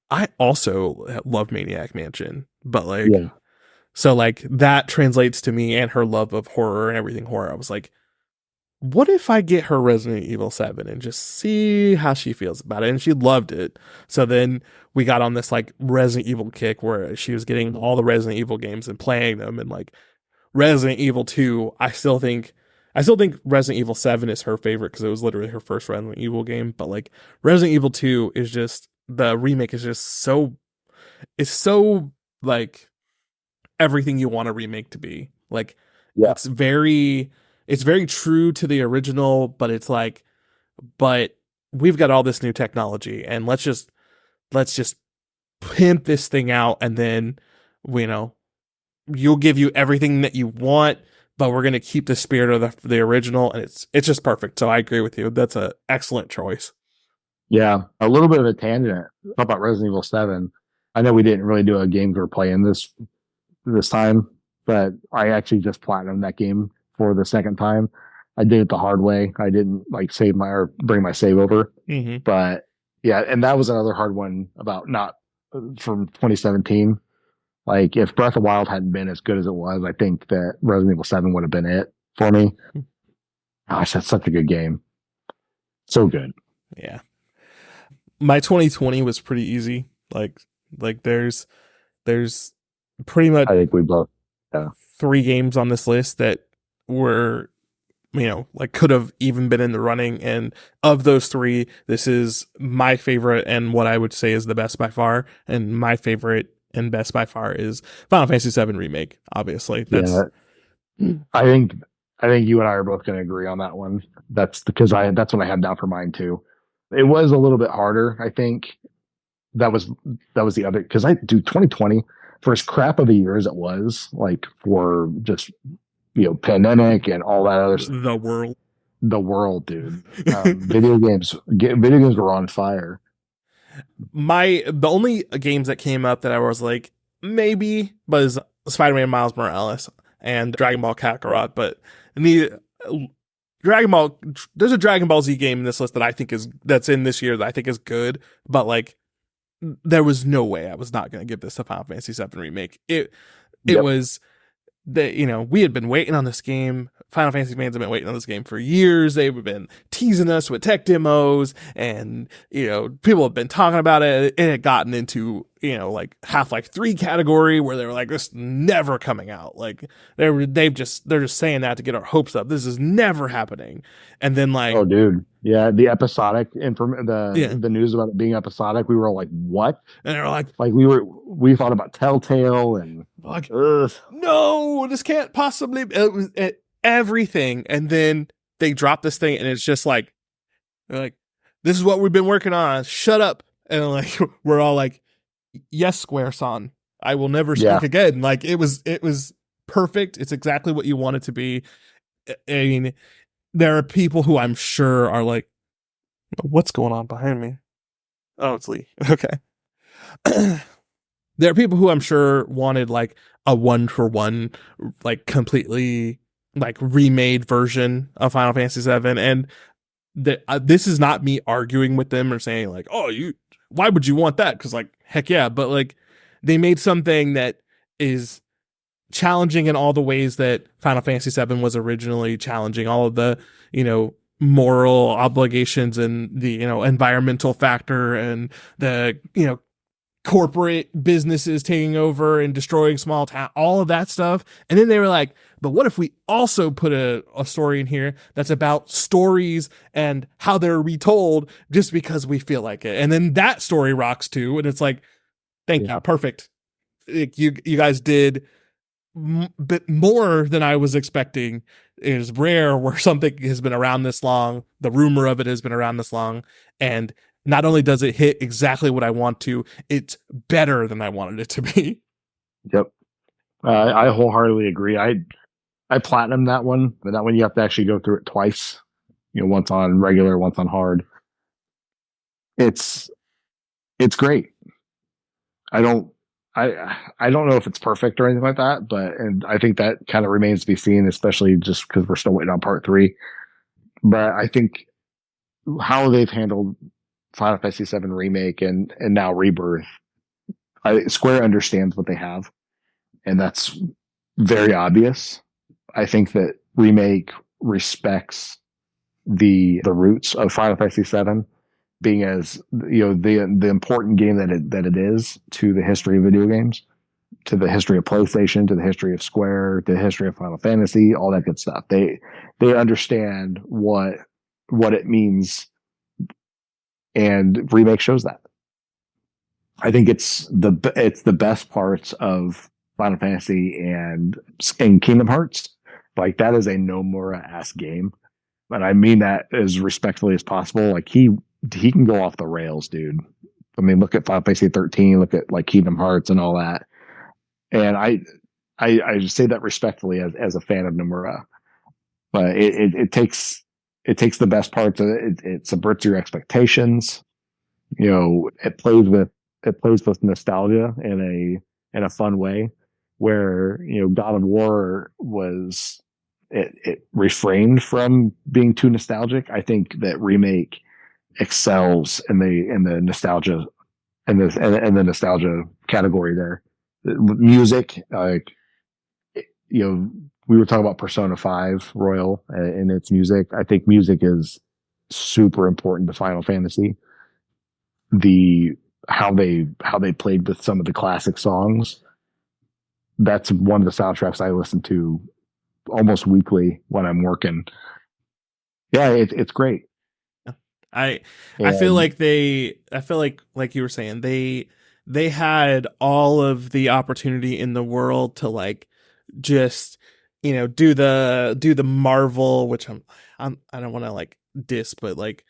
I also love Maniac Mansion, but like, Yeah. so like that translates to me and her love of horror and everything horror. I was like, what if I get her Resident Evil 7 and just see how she feels about it? And she loved it. So then we got on this like Resident Evil kick where she was getting all the Resident Evil games and playing them. And like Resident Evil 2, I still think Resident Evil 7 is her favorite because it was literally her first Resident Evil game. But like Resident Evil 2 is just, the remake is just so, it's so like everything you want a remake to be. Like it's very true to the original, but it's like, but we've got all this new technology and let's just pimp this thing out, and then you'll give you everything that you want, but we're going to keep the spirit of the original, and it's just perfect. So I agree with you. That's an excellent choice. Yeah. A little bit of a tangent about Resident Evil 7. I know we didn't really do a game for playing this time, but I actually just platinumed that game for the second time. I did it the hard way. I didn't like save or bring my save over. Mm-hmm. But yeah, and that was another hard one about not from 2017. Like if Breath of the Wild hadn't been as good as it was, I think that Resident Evil 7 would have been it for me. Gosh, that's such a good game. So good. Yeah. My 2020 was pretty easy. Like there's pretty much, I think we both 3 games on this list that were, like could have even been in the running. And of those 3, this is my favorite and what I would say is the best by far. And my favorite and best by far is Final Fantasy VII Remake. Obviously, I think you and I are both going to agree on that one. That's because that's what I had down for mine too. It was a little bit harder. I think that was the other, because 2020 for as crap of a year as it was, like for just pandemic and all that other stuff. The world, dude. Video games were on fire. The only games that came up that I was like maybe was Spider-Man Miles Morales and Dragon Ball Kakarot, but there's a Dragon Ball Z game in this list that I think that's in this year that I think is good, but like there was no way I was not going to give this a Final Fantasy VII Remake. It was that, we had been waiting on this game. Final Fantasy fans have been waiting on this game for years. They've been teasing us with tech demos, and people have been talking about it. It had gotten into like Half-Life 3 category where they were like, this is never coming out. Like they're just saying that to get our hopes up. This is never happening. And then like, oh dude, yeah, the episodic the news about it being episodic, we were all like, what? And they're like we thought about Telltale and like, no, this can't possibly. It was everything. And then they drop this thing, and it's just like, they're like, this is what we've been working on. Shut up. And like we're all like, yes, Square-san, I will never speak again. Like it was perfect. It's exactly what you want it to be. I mean, there are people who I'm sure are like, what's going on behind me? Oh, it's Lee. Okay. There are people who I'm sure wanted like a 1-for-1, like completely like remade version of Final Fantasy VII. And this is not me arguing with them or saying like, oh, why would you want that? Because like, heck yeah. But like they made something that is challenging in all the ways that Final Fantasy VII was originally challenging, all of the, moral obligations and the, environmental factor and the, corporate businesses taking over and destroying small town, all of that stuff. And then they were like, but what if we also put a story in here that's about stories and how they're retold just because we feel like it? And then that story rocks too. And it's like, thank you. Perfect. You guys did bit more than I was expecting. It is rare where something has been around this long. The rumor of it has been around this long. And not only does it hit exactly what I want to, it's better than I wanted it to be. Yep. I wholeheartedly agree. I platinumed that one, but that one you have to actually go through it twice. Once on regular, once on hard. It's great. I don't know if it's perfect or anything like that, and I think that kind of remains to be seen, especially just because we're still waiting on part 3. But I think how they've handled Final Fantasy VII Remake and now Rebirth, Square understands what they have, and that's very obvious. I think that Remake respects the roots of Final Fantasy VII, being as the important game that it is to the history of video games, to the history of PlayStation, to the history of Square, to the history of Final Fantasy, all that good stuff. They understand what it means, and Remake shows that. I think it's the best parts of Final Fantasy and Kingdom Hearts. Like, that is a Nomura-esque game, and I mean that as respectfully as possible. Like, he can go off the rails, dude. I mean, look at Final Fantasy 13, look at like Kingdom Hearts and all that. And I just say that respectfully as a fan of Nomura, but it takes the best parts of it. It subverts your expectations. It plays with nostalgia in a fun way, where God of War was it refrained from being too nostalgic. I think that Remake excels in the nostalgia and the nostalgia category there. Music, like, we were talking about Persona 5 Royal and its music. I think music is super important to Final Fantasy. How they played with some of the classic songs. That's one of the soundtracks I listen to almost weekly when I'm working. Yeah, it's great. I feel like like you were saying, they had all of the opportunity in the world to like just do the Marvel, which I don't want to like diss, but like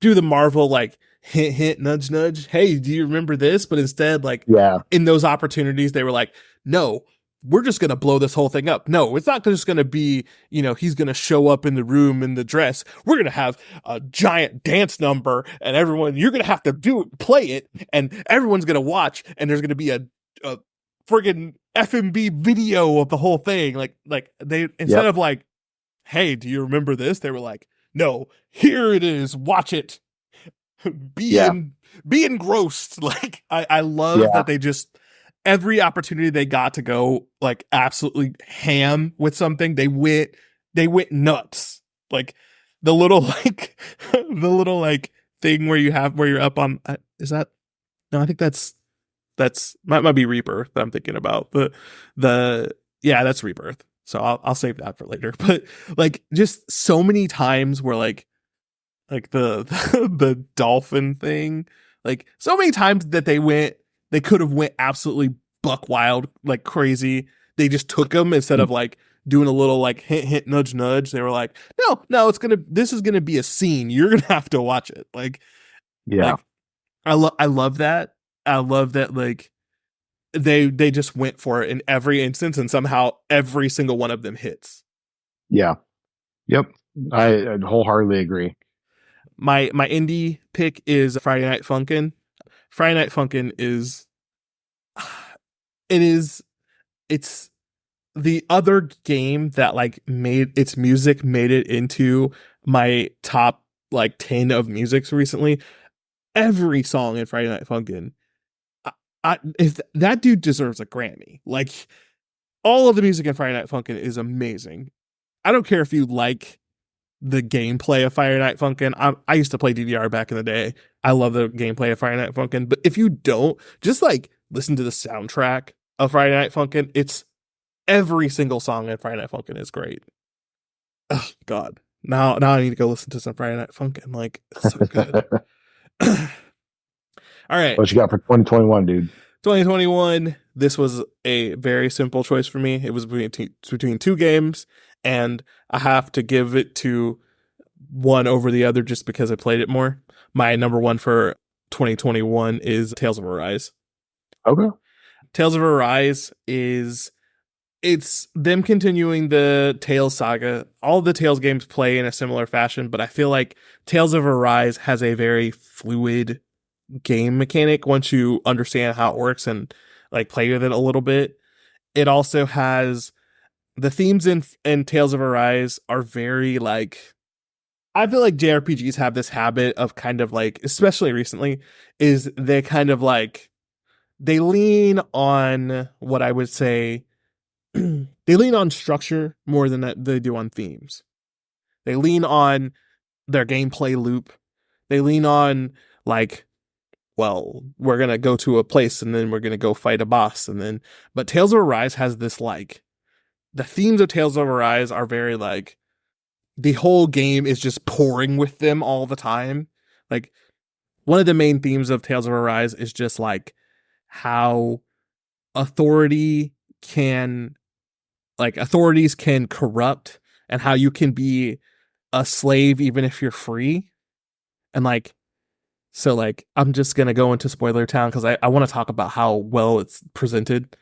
do the Marvel like hint hint nudge nudge, hey, do you remember this? But instead, like, in those opportunities they were like, no, we're just gonna blow this whole thing up. No, it's not just gonna be, he's gonna show up in the room in the dress. We're gonna have a giant dance number, and you're gonna have to play it, and everyone's gonna watch, and there's gonna be a friggin' FMB video of the whole thing. Like they, instead of like, hey, do you remember this? They were like, no, here it is, watch it. Be engrossed. Like, I love that they just, every opportunity they got to go like absolutely ham with something, they went nuts. Like the little like thing where you're up on, is that, no, I think that's might be Rebirth that I'm thinking about. That's Rebirth. So I'll save that for later. But like, just so many times where like the the dolphin thing, like so many times that they could have went absolutely buck wild, like crazy. They just took them instead of like doing a little like hint hint nudge nudge. They were like, no, this is gonna be a scene. You're gonna have to watch it. Like, I love that. I love that, like, they just went for it in every instance, and somehow every single one of them hits. Yeah. Yep. I wholeheartedly agree. My indie pick is Friday Night Funkin'. Friday Night Funkin' it's the other game that like made its music made it into my top like 10 of musics recently. Every song in Friday Night Funkin', if that dude deserves a Grammy. Like, all of the music in Friday Night Funkin' is amazing. I don't care if you like the gameplay of Friday Night Funkin'. I used to play DDR back in the day. I love the gameplay of Friday Night Funkin'. But if you don't, just like listen to the soundtrack of Friday Night Funkin'. It's every single song in Friday Night Funkin' is great. Oh God. Now I need to go listen to some Friday Night Funkin'. Like, it's so good. All right. What you got for 2021, dude? 2021, this was a very simple choice for me. It was between two games, and I have to give it to one over the other just because I played it more. My number one for 2021 is Tales of Arise. Okay. Tales of Arise it's them continuing the Tales saga. All the Tales games play in a similar fashion, but I feel like Tales of Arise has a very fluid game mechanic once you understand how it works and like play with it a little bit. It also has the themes in Tales of Arise are very like, I feel like JRPGs have this habit of kind of like, especially recently, is they kind of like, they lean on what I would say, they lean on structure more than that they do on themes. They lean on their gameplay loop. They lean on like, well, we're going to go to a place and then we're going to go fight a boss. But Tales of Arise has this like, the themes of Tales of Arise are very like, the whole game is just pouring with them all the time. Like, one of the main themes of Tales of Arise is just like how authorities can corrupt, and how you can be a slave even if you're free. And like, so like, I'm just going to go into spoiler town because I want to talk about how well it's presented.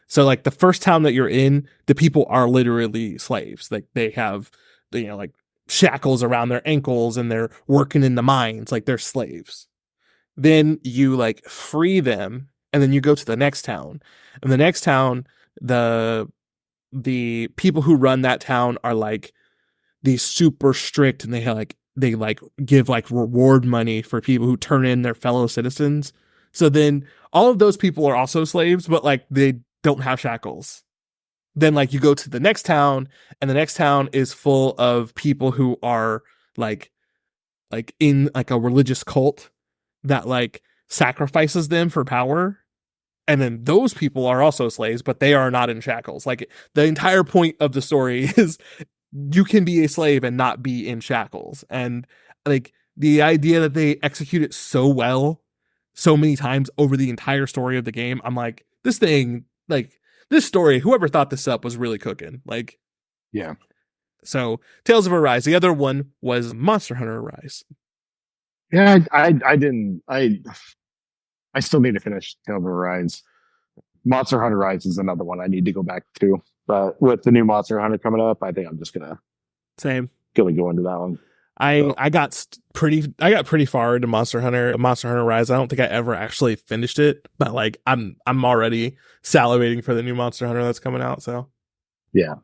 So like the first town that you're in, the people are literally slaves. Like they have, like shackles around their ankles and they're working in the mines. Like they're slaves. Then you like free them and then you go to the next town. And the next town, the people who run that town are like these super strict, and they give like reward money for people who turn in their fellow citizens. So then all of those people are also slaves, but like they don't have shackles. Then like you go to the next town, and the next town is full of people who are like in like a religious cult that like sacrifices them for power. And then those people are also slaves, but they are not in shackles. Like the entire point of the story is you can be a slave and not be in shackles. And like the idea that they execute it so well, so many times over the entire story of the game, I'm like, this story, whoever thought this up was really cooking. Like, yeah. So Tales of Arise. The other one was Monster Hunter Arise. Yeah, I didn't. I still need to finish Tales of Arise. Monster Hunter Rise is another one I need to go back to. But with the new Monster Hunter coming up, I think I'm just gonna go into that one. I got pretty far into Monster Hunter Rise. I don't think I ever actually finished it, but like I'm already salivating for the new Monster Hunter that's coming out. So yeah,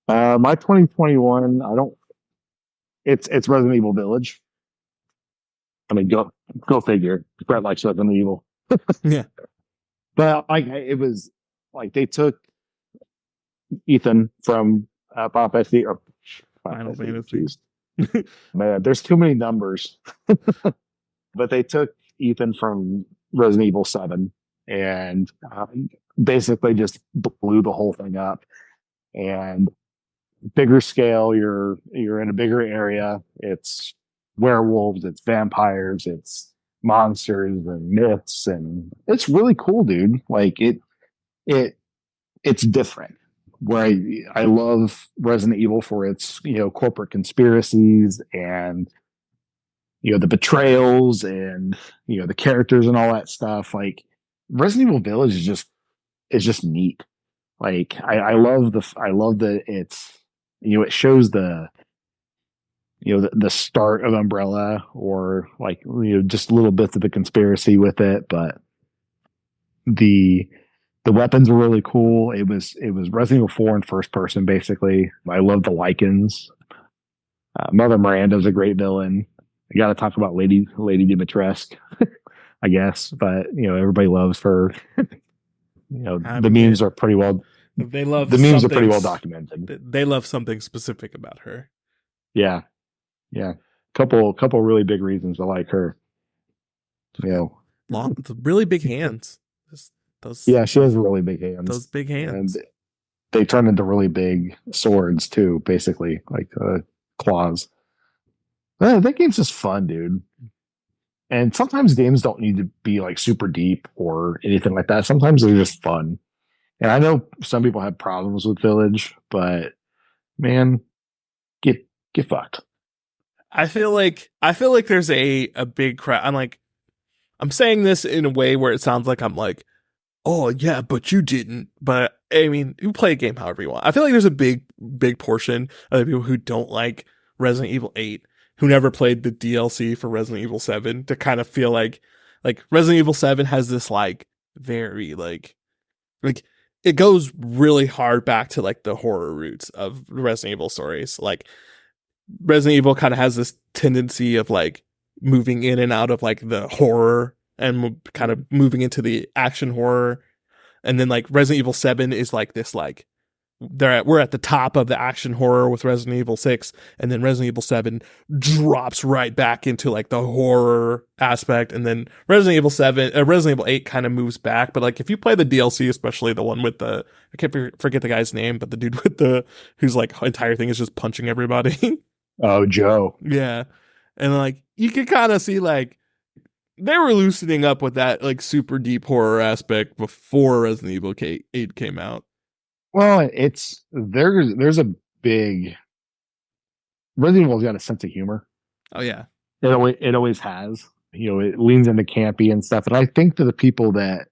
my 2021, it's Resident Evil Village. I mean, go figure. Brett likes Resident Evil. Yeah, but like it was like they took Ethan from Final Fantasy or Final Fantasy. Man, there's too many numbers. But they took Ethan from Resident Evil 7 and basically just blew the whole thing up. And bigger scale, you're in a bigger area. It's werewolves, it's vampires, it's monsters and myths, and it's really cool, dude. Like it's different. Where I love Resident Evil for its corporate conspiracies and the betrayals and the characters and all that stuff. Like Resident Evil Village is just neat. Like I love that it's it shows the start of Umbrella, or like just little bits of the conspiracy with it, but the weapons were really cool. It was Resident Evil 4 in first person, basically. I love the Lycans. Mother Miranda's a great villain. I got to talk about Lady Dimitrescu, I guess, but everybody loves her. The memes are pretty well. They love the memes are pretty well documented. They love something specific about her. Yeah, Yeah. Couple really big reasons I like her. You know. Really big hands. Just Yeah, she has really big those hands. big And hands. they turn into really big swords too, basically, like claws. That game's just fun, dude. And sometimes games don't need to be like super deep or anything like that. Sometimes they're just fun. And I know some people have problems with Village, but man, get get fucked. I feel like there's a big crowd. I'm saying this in a way where it sounds like I'm like, oh yeah, but you didn't. But I mean, you play a game however you want. I feel like there's a big portion of the people who don't like Resident Evil 8, who never played the DLC for Resident Evil 7, to kind of feel like Resident Evil 7 has this like very like it goes really hard back to like the horror roots of Resident Evil stories. Like Resident Evil kind of has this tendency of like moving in and out of like the horror and kind of moving into the action horror. And then like Resident Evil 7 is like this like we're at the top of the action horror with Resident Evil 6, and then Resident Evil 7 drops right back into like the horror aspect, and then Resident Evil 8 kind of moves back. But like if you play the DLC, especially the one with the I can't forget the guy's name, but the dude with the whose like entire thing is just punching everybody. Oh, Joe. Yeah. And like you can kind of see like they were loosening up with that like super deep horror aspect before Resident Evil 8 came out. Well, there's a big Resident Evil's got a sense of humor. Oh yeah. It always has. You know, it leans into campy and stuff. And I think to the people that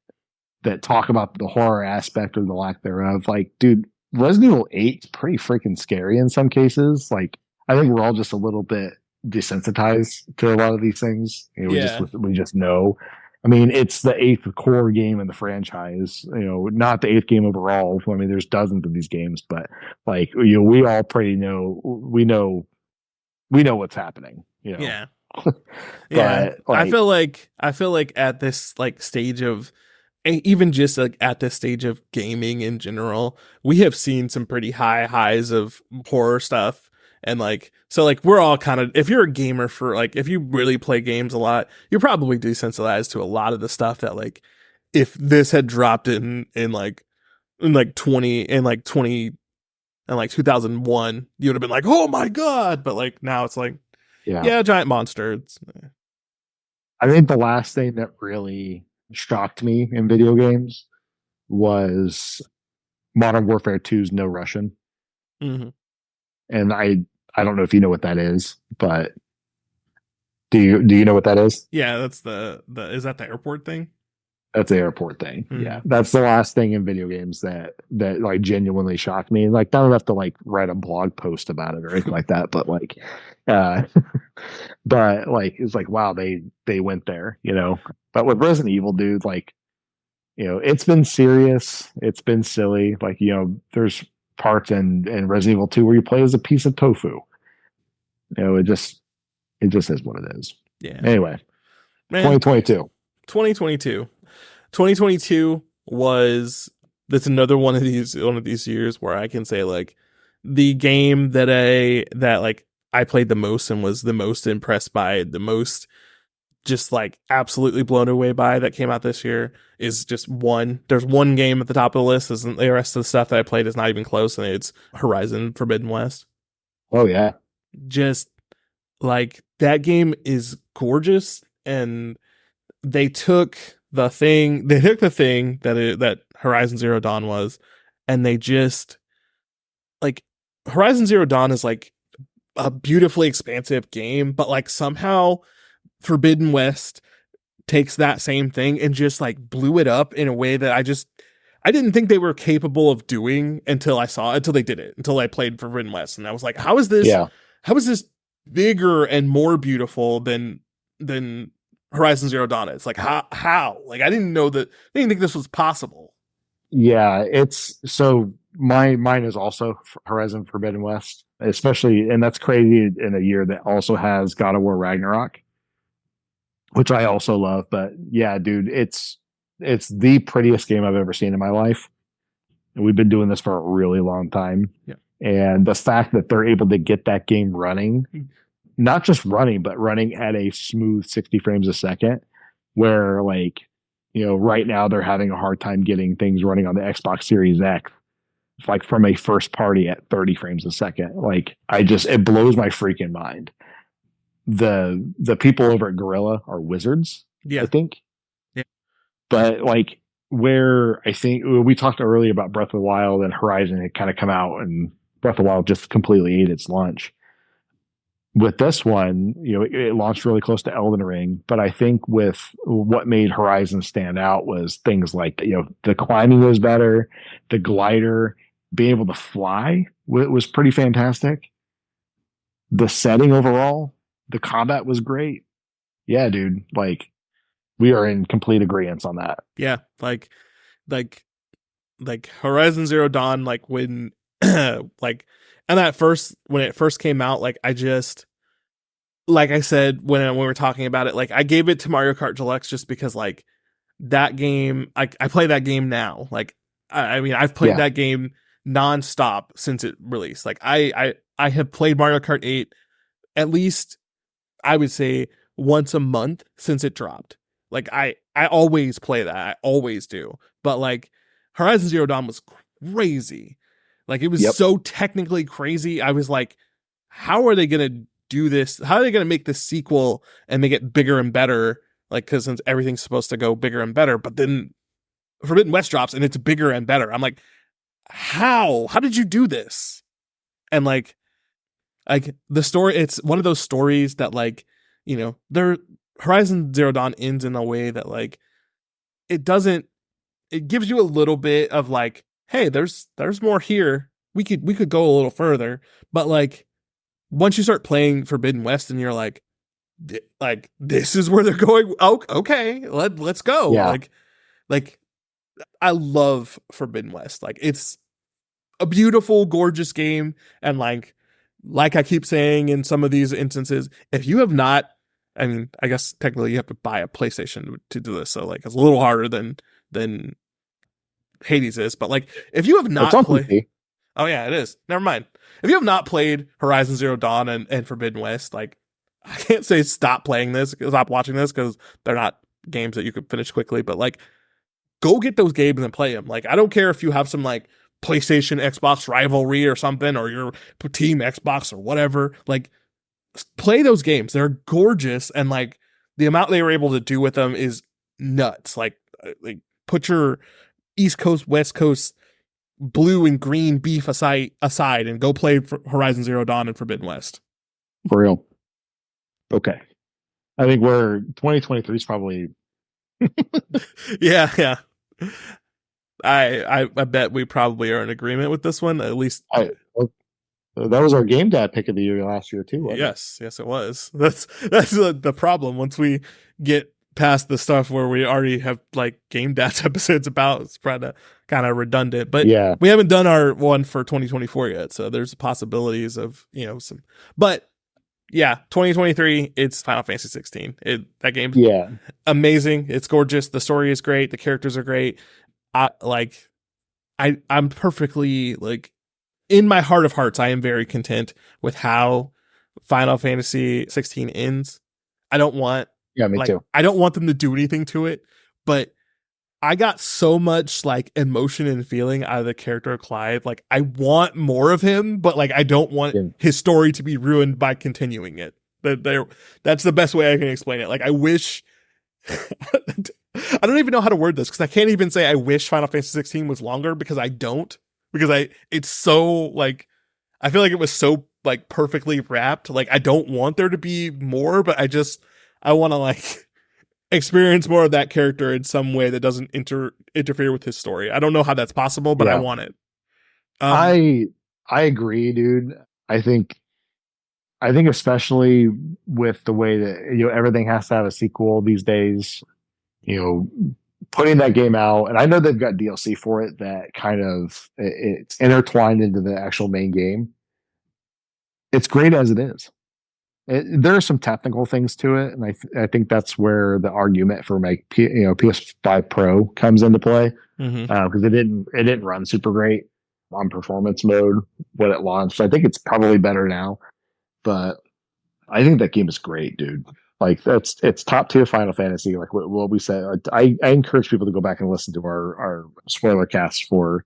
talk about the horror aspect or the lack thereof, like, dude, Resident Evil 8 is pretty freaking scary in some cases. Like, I think we're all just a little bit desensitized to a lot of these things. You know, Yeah. we just know. I mean, it's the eighth core game in the franchise. You know, not the eighth game overall. I mean, there's dozens of these games, but like, you know, we all pretty know. We know what's happening. You know. Yeah. Yeah. But like, I feel like at this like stage of even just like at this stage of gaming in general, we have seen some pretty high highs of horror stuff. And like, so like we're all kind of, if you're a gamer for like, if you really play games a lot, you're probably desensitized to a lot of the stuff that like, if this had dropped in like, in like 20 and like 2001, you would have been like, oh my God. But like now it's like, yeah, giant monster. I think the last thing that really shocked me in video games was Modern Warfare 2's No Russian. Mm-hmm. And I don't know if you know what that is, but do you know what that is? Yeah, that's the is that the airport thing? That's the airport thing. Mm. Yeah. That's the last thing in video games that like genuinely shocked me. Like, I don't have to like write a blog post about it or anything like that, but like but like it's like, wow, they went there, you know. But with Resident Evil, dude, like, you know, it's been serious, it's been silly. Like, you know, there's parts in Resident Evil 2 where you play as a piece of tofu. You know, it just is what it is. Yeah. Anyway, Man, 2022 was that's another one of these years where I can say like the game that I played the most and was the most impressed by, the most just like absolutely blown away by that came out this year is just one. There's one game at the top of the list, isn't the rest of the stuff that I played is not even close, and it's Horizon Forbidden West. Oh yeah. Just like that game is gorgeous, and they took the thing that Horizon Zero Dawn was, and they just like Horizon Zero Dawn is like a beautifully expansive game, but like somehow Forbidden West takes that same thing and just like blew it up in a way that I didn't think they were capable of doing until they did it, until I played Forbidden West, and I was like, how is this bigger and more beautiful than Horizon Zero Dawn is? Like, how? Like, I didn't think this was possible. Yeah, it's so mine is also Horizon Forbidden West, especially, and that's crazy in a year that also has God of War Ragnarok, which I also love. But yeah, dude, it's the prettiest game I've ever seen in my life. And we've been doing this for a really long time. Yeah. And the fact that they're able to get that game running not just running, but running at a smooth 60 frames a second, where like, right now they're having a hard time getting things running on the Xbox Series X, like from a first party at 30 frames a second. Like it blows my freaking mind. The people over at Gorilla are wizards, Yeah. I think. Yeah. But like where I think we talked earlier about Breath of the Wild and Horizon had kind of come out, and Breath of the Wild just completely ate its lunch. With this one, it launched really close to Elden Ring, but I think with what made Horizon stand out was things like, the climbing was better, the glider, being able to fly was pretty fantastic. The setting overall, the combat was great. Yeah, dude, like we are in complete agreement on that. Yeah, like Horizon Zero Dawn, like when like and when it first came out, like I just, like I said when we were talking about it, like I gave it to Mario Kart Deluxe just because like that game, I play that game now. Like I mean I've played that game nonstop since it released. Like I have played Mario Kart 8 at least, I would say, once a month since it dropped. Like I always play that. I always do. But like Horizon Zero Dawn was crazy. Like it was so technically crazy. I was like, how are they going to do this? How are they going to make this sequel and make it bigger and better? Like, because since everything's supposed to go bigger and better, but then Forbidden West drops and it's bigger and better. I'm like, how did you do this? And like the story, it's one of those stories that like, Horizon Zero Dawn ends in a way that like it gives you a little bit of like, hey, there's more here. We could go a little further. But like once you start playing Forbidden West and you're like this is where they're going. Oh, okay, let's go. Yeah. Like I love Forbidden West. Like it's a beautiful, gorgeous game. And like I keep saying in some of these instances, if you have not, I mean, I guess technically you have to buy a PlayStation to do this. So like it's a little harder than Hades is. But like if you have not played, oh yeah, it is. Never mind. If you have not played Horizon Zero Dawn and Forbidden West, like I can't say stop watching this because they're not games that you could finish quickly. But like go get those games and play them. Like I don't care if you have some like PlayStation Xbox rivalry or something, or your team Xbox or whatever. Like play those games. They're gorgeous, and like the amount they were able to do with them is nuts. Like put your East Coast, West Coast, blue and green beef aside and go play Horizon Zero Dawn and Forbidden West. For real. Okay. I think 2023 is probably yeah. I bet we probably are in agreement with this one, at least. That was our Game Dad pick of the year last year too. Yes, it was. That's the problem. Once we get past the stuff where we already have like Game Dads episodes about, it's kind of redundant. But yeah, we haven't done our one for 2024 yet, so there's possibilities of some. But yeah, 2023, it's Final Fantasy 16. That game's amazing. It's gorgeous. The story is great. The characters are great. I'm perfectly like, in my heart of hearts, I am very content with how Final Fantasy 16 ends. I don't want, me too. I don't want them to do anything to it, but I got so much like emotion and feeling out of the character of Clyde. Like I want more of him, but like I don't want his story to be ruined by continuing it. That's the best way I can explain it. Like I wish. I don't even know how to word this because I can't even say I wish Final Fantasy 16 was longer, because I don't. Because it's so like, I feel like it was so like perfectly wrapped. Like I don't want there to be more, but I want to like experience more of that character in some way that doesn't interfere with his story. I don't know how that's possible, but I want it. I agree, dude. I think especially with the way that everything has to have a sequel these days, putting that game out, and I know they've got DLC for it that kind of it's intertwined into the actual main game. It's great as it is. There are some technical things to it, and I think that's where the argument for PS5 Pro comes into play, because it didn't run super great on performance mode when it launched. I think it's probably better now, but I think that game is great, dude. Like it's top tier Final Fantasy. Like what we said, I encourage people to go back and listen to our spoiler cast for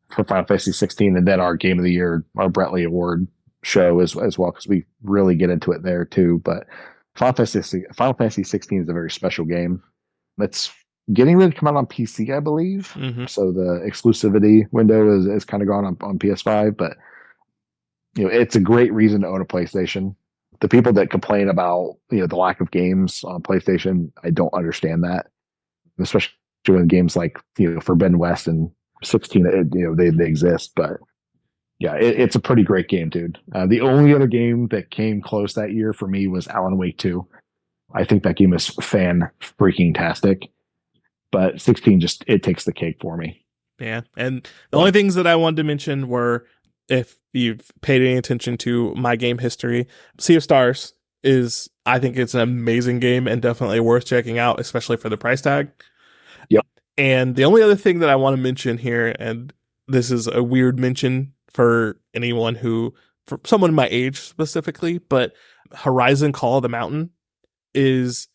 Final Fantasy 16, and then our Game of the Year, our Brentley Award show as well, because we really get into it there too. But Final Fantasy 16 is a very special game. It's getting ready to come out on PC, I believe. Mm-hmm. So the exclusivity window is kind of gone on PS5, but it's a great reason to own a PlayStation. The people that complain about the lack of games on PlayStation, I don't understand that, especially when games like Forbidden West and 16, they exist. But yeah, it's a pretty great game, dude. The only other game that came close that year for me was Alan Wake 2. I think that game is fan freaking tastic, but 16 it takes the cake for me. Yeah, and the only things that I wanted to mention were, if you've paid any attention to my game history, Sea of Stars I think it's an amazing game and definitely worth checking out, especially for the price tag. Yep. And the only other thing that I want to mention here, and this is a weird mention for for someone my age specifically, but Horizon Call of the Mountain is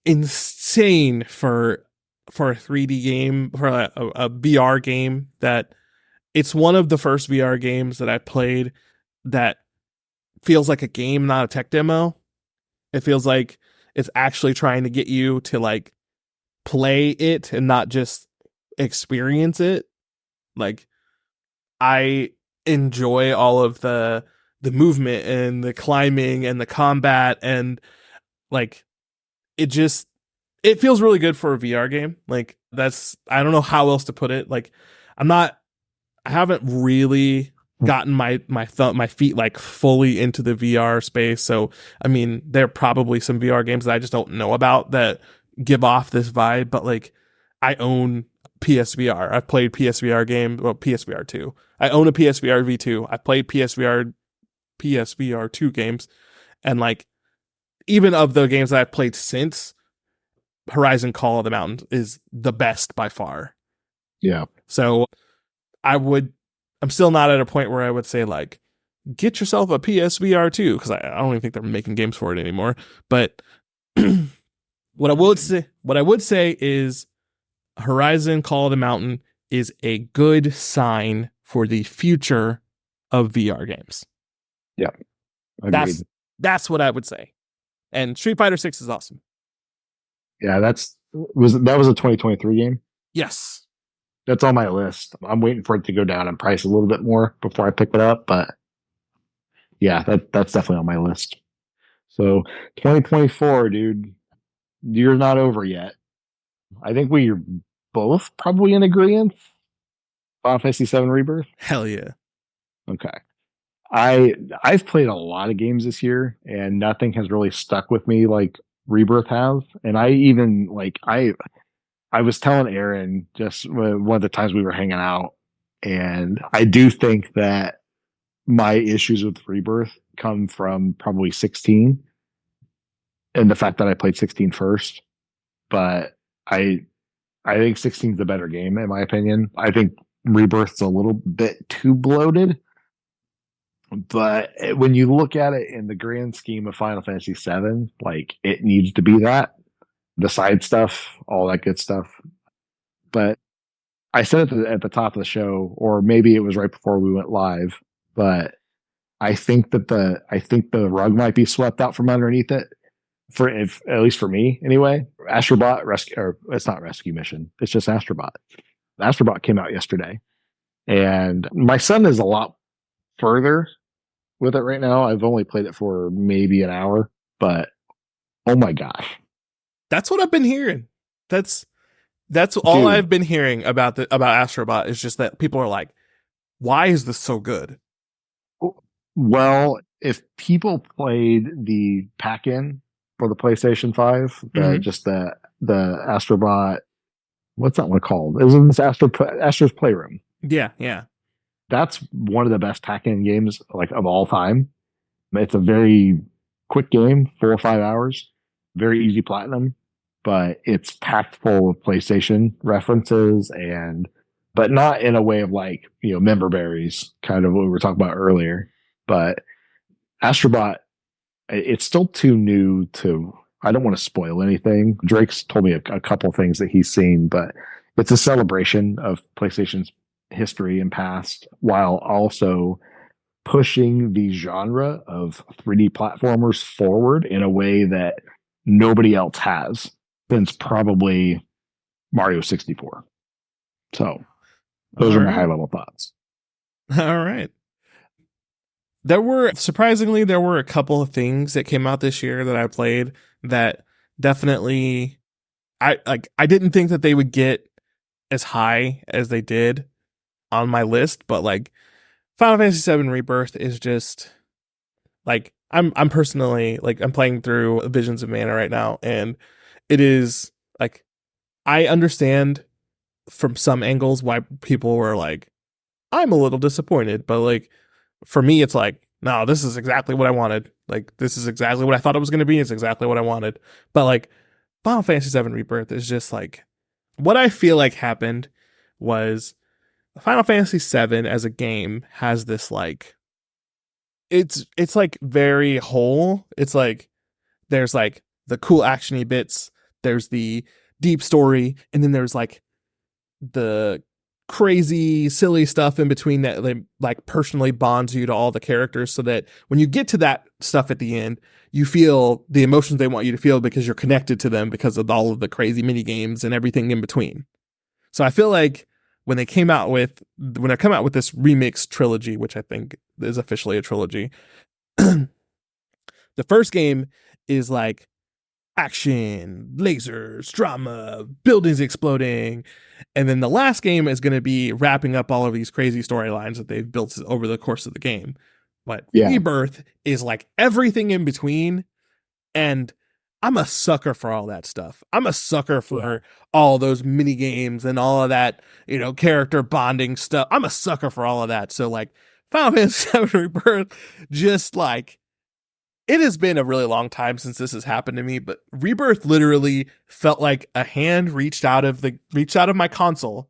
insane for a 3D game, for a VR game. That it's one of the first VR games that I played that feels like a game, not a tech demo. It feels like it's actually trying to get you to like play it and not just experience it. Like, I enjoy all of the movement and the climbing and the combat, and like it feels really good for a VR game. Like, I don't know how else to put it. Like, I haven't really gotten my feet like fully into the VR space. So, I mean, there are probably some VR games that I just don't know about that give off this vibe, but like, I own PSVR. I've played PSVR games, well, PSVR 2. I own a PSVR V2. I played PSVR 2 games, and like, even of the games that I've played since, Horizon Call of the Mountain is the best by far. Yeah. So I'm still not at a point where I would say like, get yourself a PSVR 2, because I don't even think they're making games for it anymore. But what I would say is Horizon Call of the Mountain is a good sign for the future of VR games. Yeah. Agreed. That's what I would say. And Street Fighter 6 is awesome. Yeah, that was a 2023 game. Yes. That's on my list. I'm waiting for it to go down in price a little bit more before I pick it up, but yeah, that's definitely on my list. So 2024, dude, you're not over yet. I think we're both probably in agreement. Final Fantasy 7 Rebirth. Hell yeah. Okay. I've played a lot of games this year, and nothing has really stuck with me like Rebirth has. And I even I was telling Aaron just one of the times we were hanging out, and I do think that my issues with Rebirth come from probably 16 and the fact that I played 16 first. But I think 16 is the better game in my opinion. I think Rebirth's a little bit too bloated. But when you look at it in the grand scheme of Final Fantasy VII, like, it needs to be that. The side stuff, all that good stuff. But I said it at the top of the show, or maybe it was right before we went live, but I think the rug might be swept out from underneath it, at least for me anyway. Astrobot rescue, or it's not Rescue Mission, it's just Astrobot. Astrobot came out yesterday, and my son is a lot further with it right now. I've only played it for maybe an hour, but oh my gosh. That's what I've been hearing. That's all Dude. I've been hearing about Astrobot, is just that people are like, why is this so good? Well, if people played the pack-in for the PlayStation 5, just the Astrobot, what's that one called? Isn't this Astro's Playroom? Yeah, yeah. That's one of the best pack-in games like of all time. It's a very quick game, 4 or 5 hours, very easy platinum, but it's packed full of PlayStation references, but not in a way of like, member berries, kind of what we were talking about earlier. But Astrobot it's still too new to. I don't want to spoil anything. Drake's told me a couple things that he's seen, but it's a celebration of PlayStation's history and past, while also pushing the genre of 3D platformers forward in a way that nobody else has since probably Mario 64. So those All are my right. high level thoughts. All right. There were a couple of things that came out this year that I played that definitely I didn't think that they would get as high as they did on my list, but like Final Fantasy VII Rebirth is just like I'm personally like I'm playing through Visions of Mana right now, and it is like I understand from some angles why people were like I'm a little disappointed, but like for me it's like no, this is exactly what I wanted. Like this is exactly what I thought it was going to be. It's exactly what I wanted. But like Final Fantasy VII Rebirth is just like what I feel like happened was Final Fantasy VII as a game has this like it's like very whole. It's like there's like the cool actiony bits, there's the deep story, and then there's like the crazy silly stuff in between that like personally bonds you to all the characters so that when you get to that stuff at the end you feel the emotions they want you to feel because you're connected to them because of all of the crazy mini games and everything in between. So I feel like when they come out with this remix trilogy, which I think is officially a trilogy, the first game is like action, lasers, drama, buildings exploding. And then the last game is going to be wrapping up all of these crazy storylines that they've built over the course of the game. But Yeah. Rebirth is like everything in between. And I'm a sucker for all that stuff. I'm a sucker for all those mini games and all of that, character bonding stuff. I'm a sucker for all of that. So like Final Fantasy VII Rebirth, just like it has been a really long time since this has happened to me, but Rebirth literally felt like a hand reached out of my console,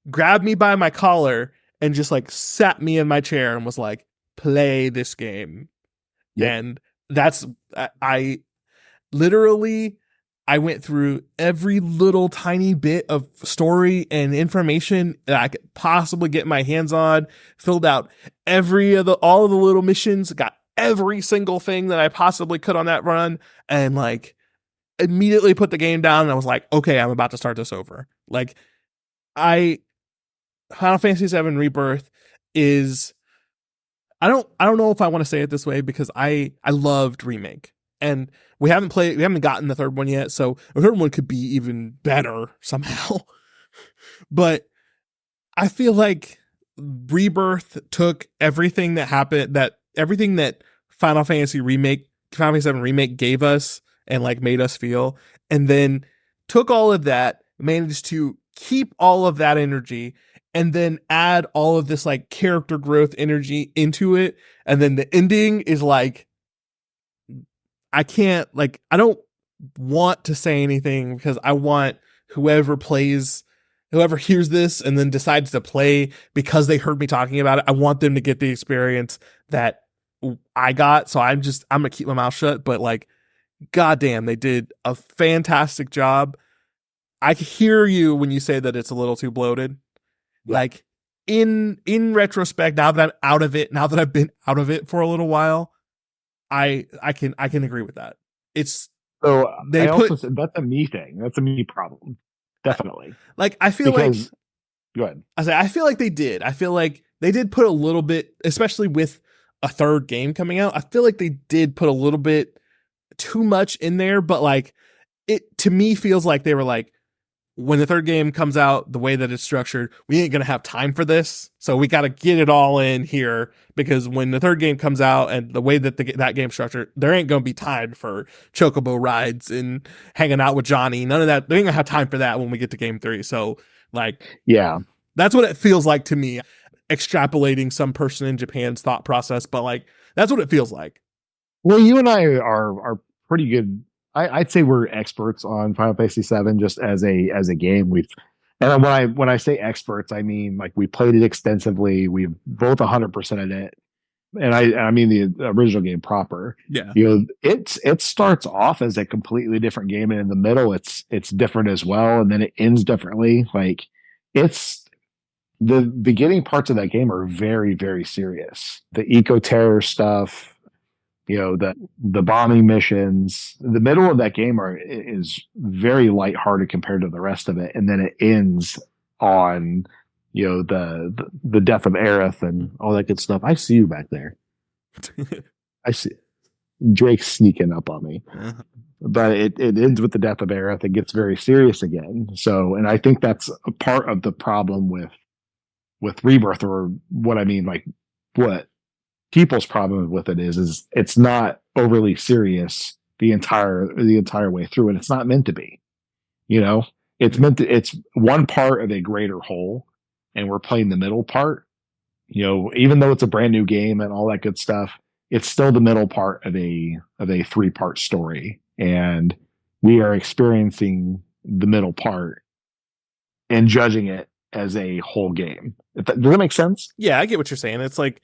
grabbed me by my collar, and just like sat me in my chair and was like, "Play this game." Yep. And that's I literally I went through every little tiny bit of story and information that I could possibly get my hands on, filled out all of the little missions, got every single thing that I possibly could on that run, and like immediately put the game down and I was like, okay, I'm about to start this over. Like Final Fantasy VII Rebirth is I don't know if I want to say it this way because I loved Remake. And we haven't gotten the third one yet, so the third one could be even better somehow. But I feel like Rebirth took everything that Final Fantasy VII Remake gave us and like made us feel, and then took all of that, managed to keep all of that energy, and then add all of this like character growth energy into it. And then the ending is like, I don't want to say anything because I want whoever hears this and then decides to play because they heard me talking about it, I want them to get the experience that I got. So I'm gonna keep my mouth shut, but like, goddamn, they did a fantastic job. I hear you when you say that it's a little too bloated. Yeah. Like in retrospect, now that I'm out of it, now that I've been out of it for a little while, I can agree with that. It's so also said that's a me thing. That's a me problem. Definitely. Like I feel go ahead. I feel like they did. I feel like they did put a little bit, especially with a third game coming out. I feel like they did put a little bit too much in there, but like it to me feels like they were like, when the third game comes out, the way that it's structured, we ain't going to have time for this. So we got to get it all in here because when the third game comes out and the way that that game's structured, there ain't going to be time for chocobo rides and hanging out with Johnny. None of that. They ain't going to have time for that when we get to game 3. So like, yeah, that's what it feels like to me, extrapolating some person in Japan's thought process, but like, that's what it feels like. Well, you and I are pretty good. I'd say we're experts on Final Fantasy VII just as a game. And when I say experts, I mean like we played it extensively. We've both 100%ed it. and I mean the original game proper. Yeah. It starts off as a completely different game, and in the middle, it's different as well, and then it ends differently. Like it's the beginning parts of that game are very, very serious. The eco terror stuff, the bombing missions. The middle of that game is very lighthearted compared to the rest of it, and then it ends on the death of Aerith and all that good stuff. I see you back there. I see Drake sneaking up on me. But it ends with the death of Aerith. It gets very serious again. So, and I think that's a part of the problem with Rebirth, or what I mean, like what people's problem with it is it's not overly serious the entire way through, and it's not meant to be. It's one part of a greater whole, and we're playing the middle part. Even though it's a brand new game and all that good stuff, it's still the middle part of a 3-part story, and we are experiencing the middle part and judging it as a whole game. Does that make sense? Yeah, I get what you're saying. It's like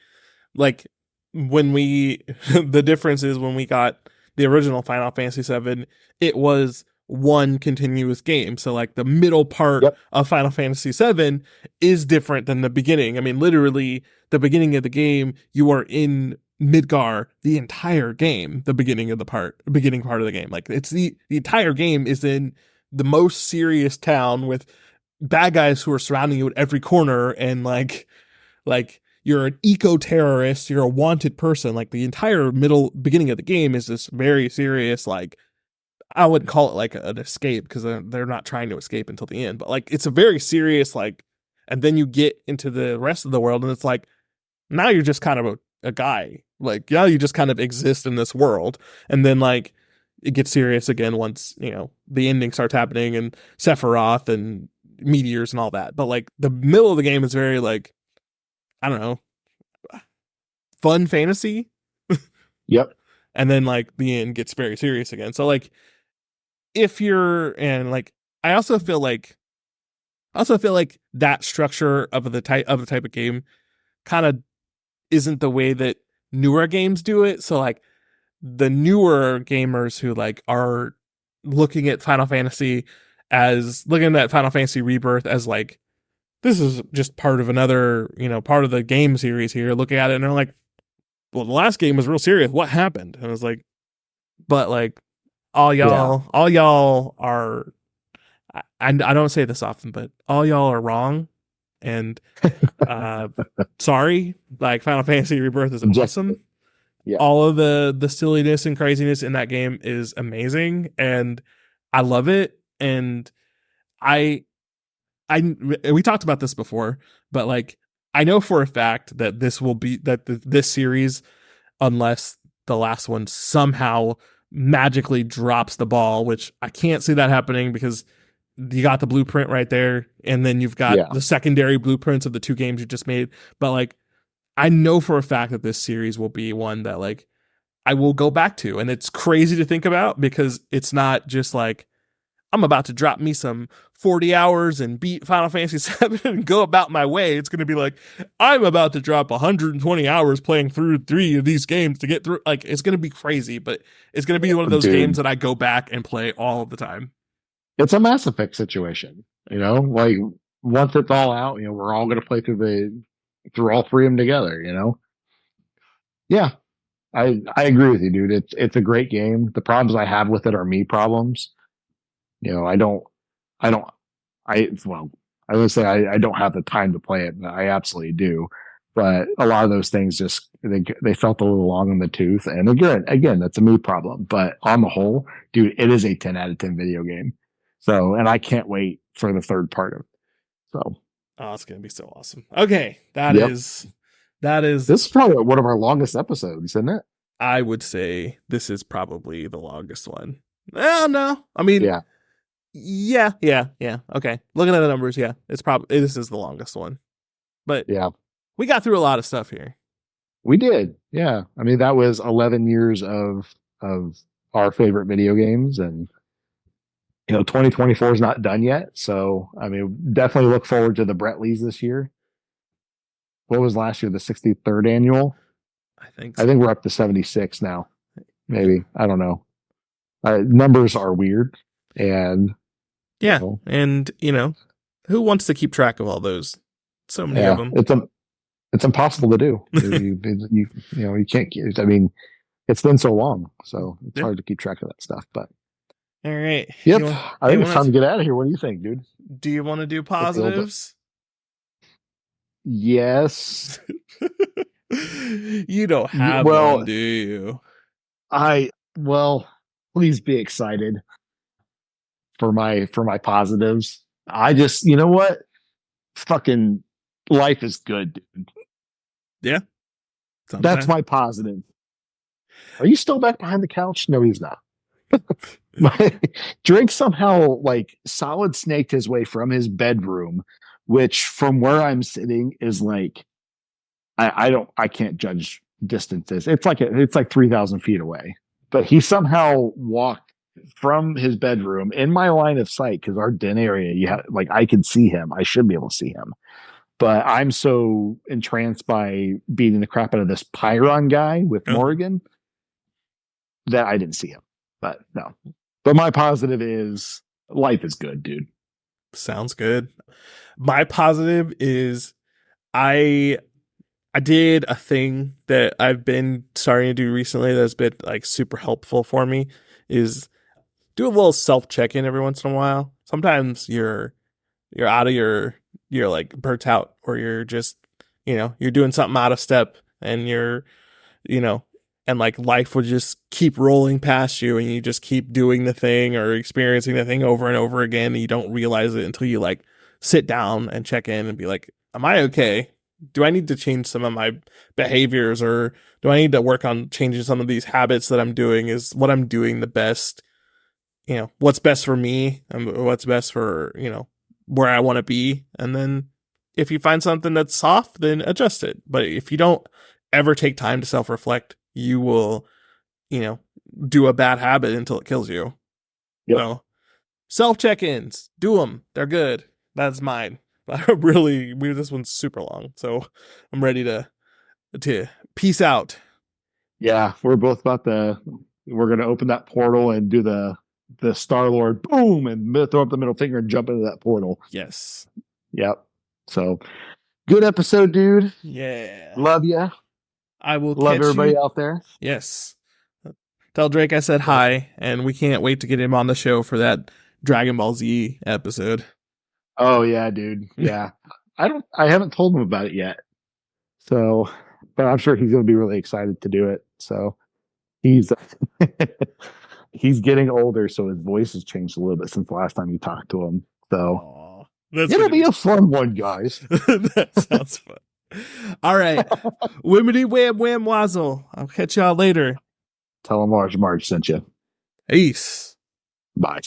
when the difference is when we got the original Final Fantasy VII, it was one continuous game. So like the middle part of Final Fantasy VII is different than the beginning. I mean, literally the beginning of the game, you are in Midgar the entire game, the beginning part of the game. Like it's the entire game is in the most serious town with bad guys who are surrounding you at every corner, and like you're an eco-terrorist, you're a wanted person. Like the entire beginning of the game is this very serious, like I wouldn't call it like an escape, because they're not trying to escape until the end, but like it's a very serious, like, and then you get into the rest of the world and it's like now you're just kind of a guy, like now you just kind of exist in this world, and then like it gets serious again once the ending starts happening and Sephiroth and meteors and all that. But like the middle of the game is very like, I don't know, fun fantasy. Yep. And then like the end gets very serious again. So like if you're, and like I also feel like that structure of the type of game kind of isn't the way that newer games do it. So like the newer gamers who like are looking at Final Fantasy Rebirth as like, this is just part of another, part of the game series here, looking at it and they're like, well, the last game was real serious. What happened? And I was like, but like all y'all are, I don't say this often, but all y'all are wrong. And sorry, like Final Fantasy Rebirth is awesome. Yeah. All of the silliness and craziness in that game is amazing, and I love it. And we talked about this before, but like I know for a fact that this series, unless the last one somehow magically drops the ball, which I can't see that happening, because you got the blueprint right there, and then you've got the secondary blueprints of the 2 games you just made. But like I know for a fact that this series will be one that like I will go back to, and it's crazy to think about, because it's not just like I'm about to drop me some 40 hours and beat Final Fantasy VII and go about my way. It's going to be like, I'm about to drop 120 hours playing through 3 of these games to get through. Like, it's going to be crazy, but it's going to be one of those games that I go back and play all of the time. It's a Mass Effect situation, like once it's all out, we're all going to play through all 3 of them together, Yeah, I agree with you, dude. It's a great game. The problems I have with it are me problems. I would say I don't have the time to play it. I absolutely do. But a lot of those things just, they felt a little long in the tooth. And again, that's a me problem. But on the whole, dude, it is a 10 out of 10 video game. So, and I can't wait for the 3rd part of it. So. Oh, it's going to be so awesome. Okay. This is probably one of our longest episodes, isn't it? I would say this is probably the longest one. Well, no. I mean, yeah. Okay. Looking at the numbers, this is the longest one. But yeah, we got through a lot of stuff here. We did. Yeah. I mean, that was 11 years of our favorite video games, and 2024 is not done yet. So, I mean, definitely look forward to the Brett Lees this year. What was last year? The 63rd annual? I think I so. think we're up to 76 now. Maybe. I don't know. Numbers are weird. And, Yeah. you know, And, who wants to keep track of all those? So many of yeah, them. it's impossible to do. You can't, I mean, it's been so long. So it's hard to keep track of that stuff. But All right. yep, I think it's time to get out of here. What do you think, dude? Do you want to do positives? Yes. You don't have one, do you? Please be excited for my positives. I just, you know what? Fucking life is good, dude. Yeah. That's my positive. Are you still back behind the couch? No, he's not. Drake somehow like solid snaked his way from his bedroom, which from where I'm sitting is like I can't judge distances. It's like 3,000 feet away. But he somehow walked from his bedroom in my line of sight because our den area, I could see him. I should be able to see him. But I'm so entranced by beating the crap out of this Pyron guy with Morrigan that I didn't see him. But no. But my positive is life is good, dude. Sounds good. My positive is I did a thing that I've been starting to do recently that's been like super helpful for me is do a little self check-in every once in a while. Sometimes you're out of you're like burnt out, or you're just, you're doing something out of step, and you're, and like life would just keep rolling past you, and you just keep doing the thing or experiencing the thing over and over again. And you don't realize it until you like sit down and check in and be like, am I okay? Do I need to change some of my behaviors, or do I need to work on changing some of these habits that I'm doing? Is what I'm doing the best, what's best for me and what's best for, where I want to be. And then if you find something that's soft, then adjust it. But if you don't ever take time to self-reflect, you will, do a bad habit until it kills you. Yep. So self-check-ins, do them. They're good. That's mine. This one's super long, so I'm ready to peace out. Yeah, we're both we're going to open that portal and do the Star-Lord boom and throw up the middle finger and jump into that portal. Yes. Yep. So good episode, dude. Yeah. Love ya. I will love catch everybody you. out there. Yes. Tell Drake I said hi, and we can't wait to get him on the show for that Dragon Ball Z episode. Oh yeah, dude. Yeah. I haven't told him about it yet. So, but I'm sure he's going to be really excited to do it. So he's he's getting older, so his voice has changed a little bit since the last time you talked to him. So it'll be a fun one, guys. That sounds fun. All right. Wimmity wham wham wazzle. I'll catch y'all later. Tell him Marge sent you. Peace. Bye.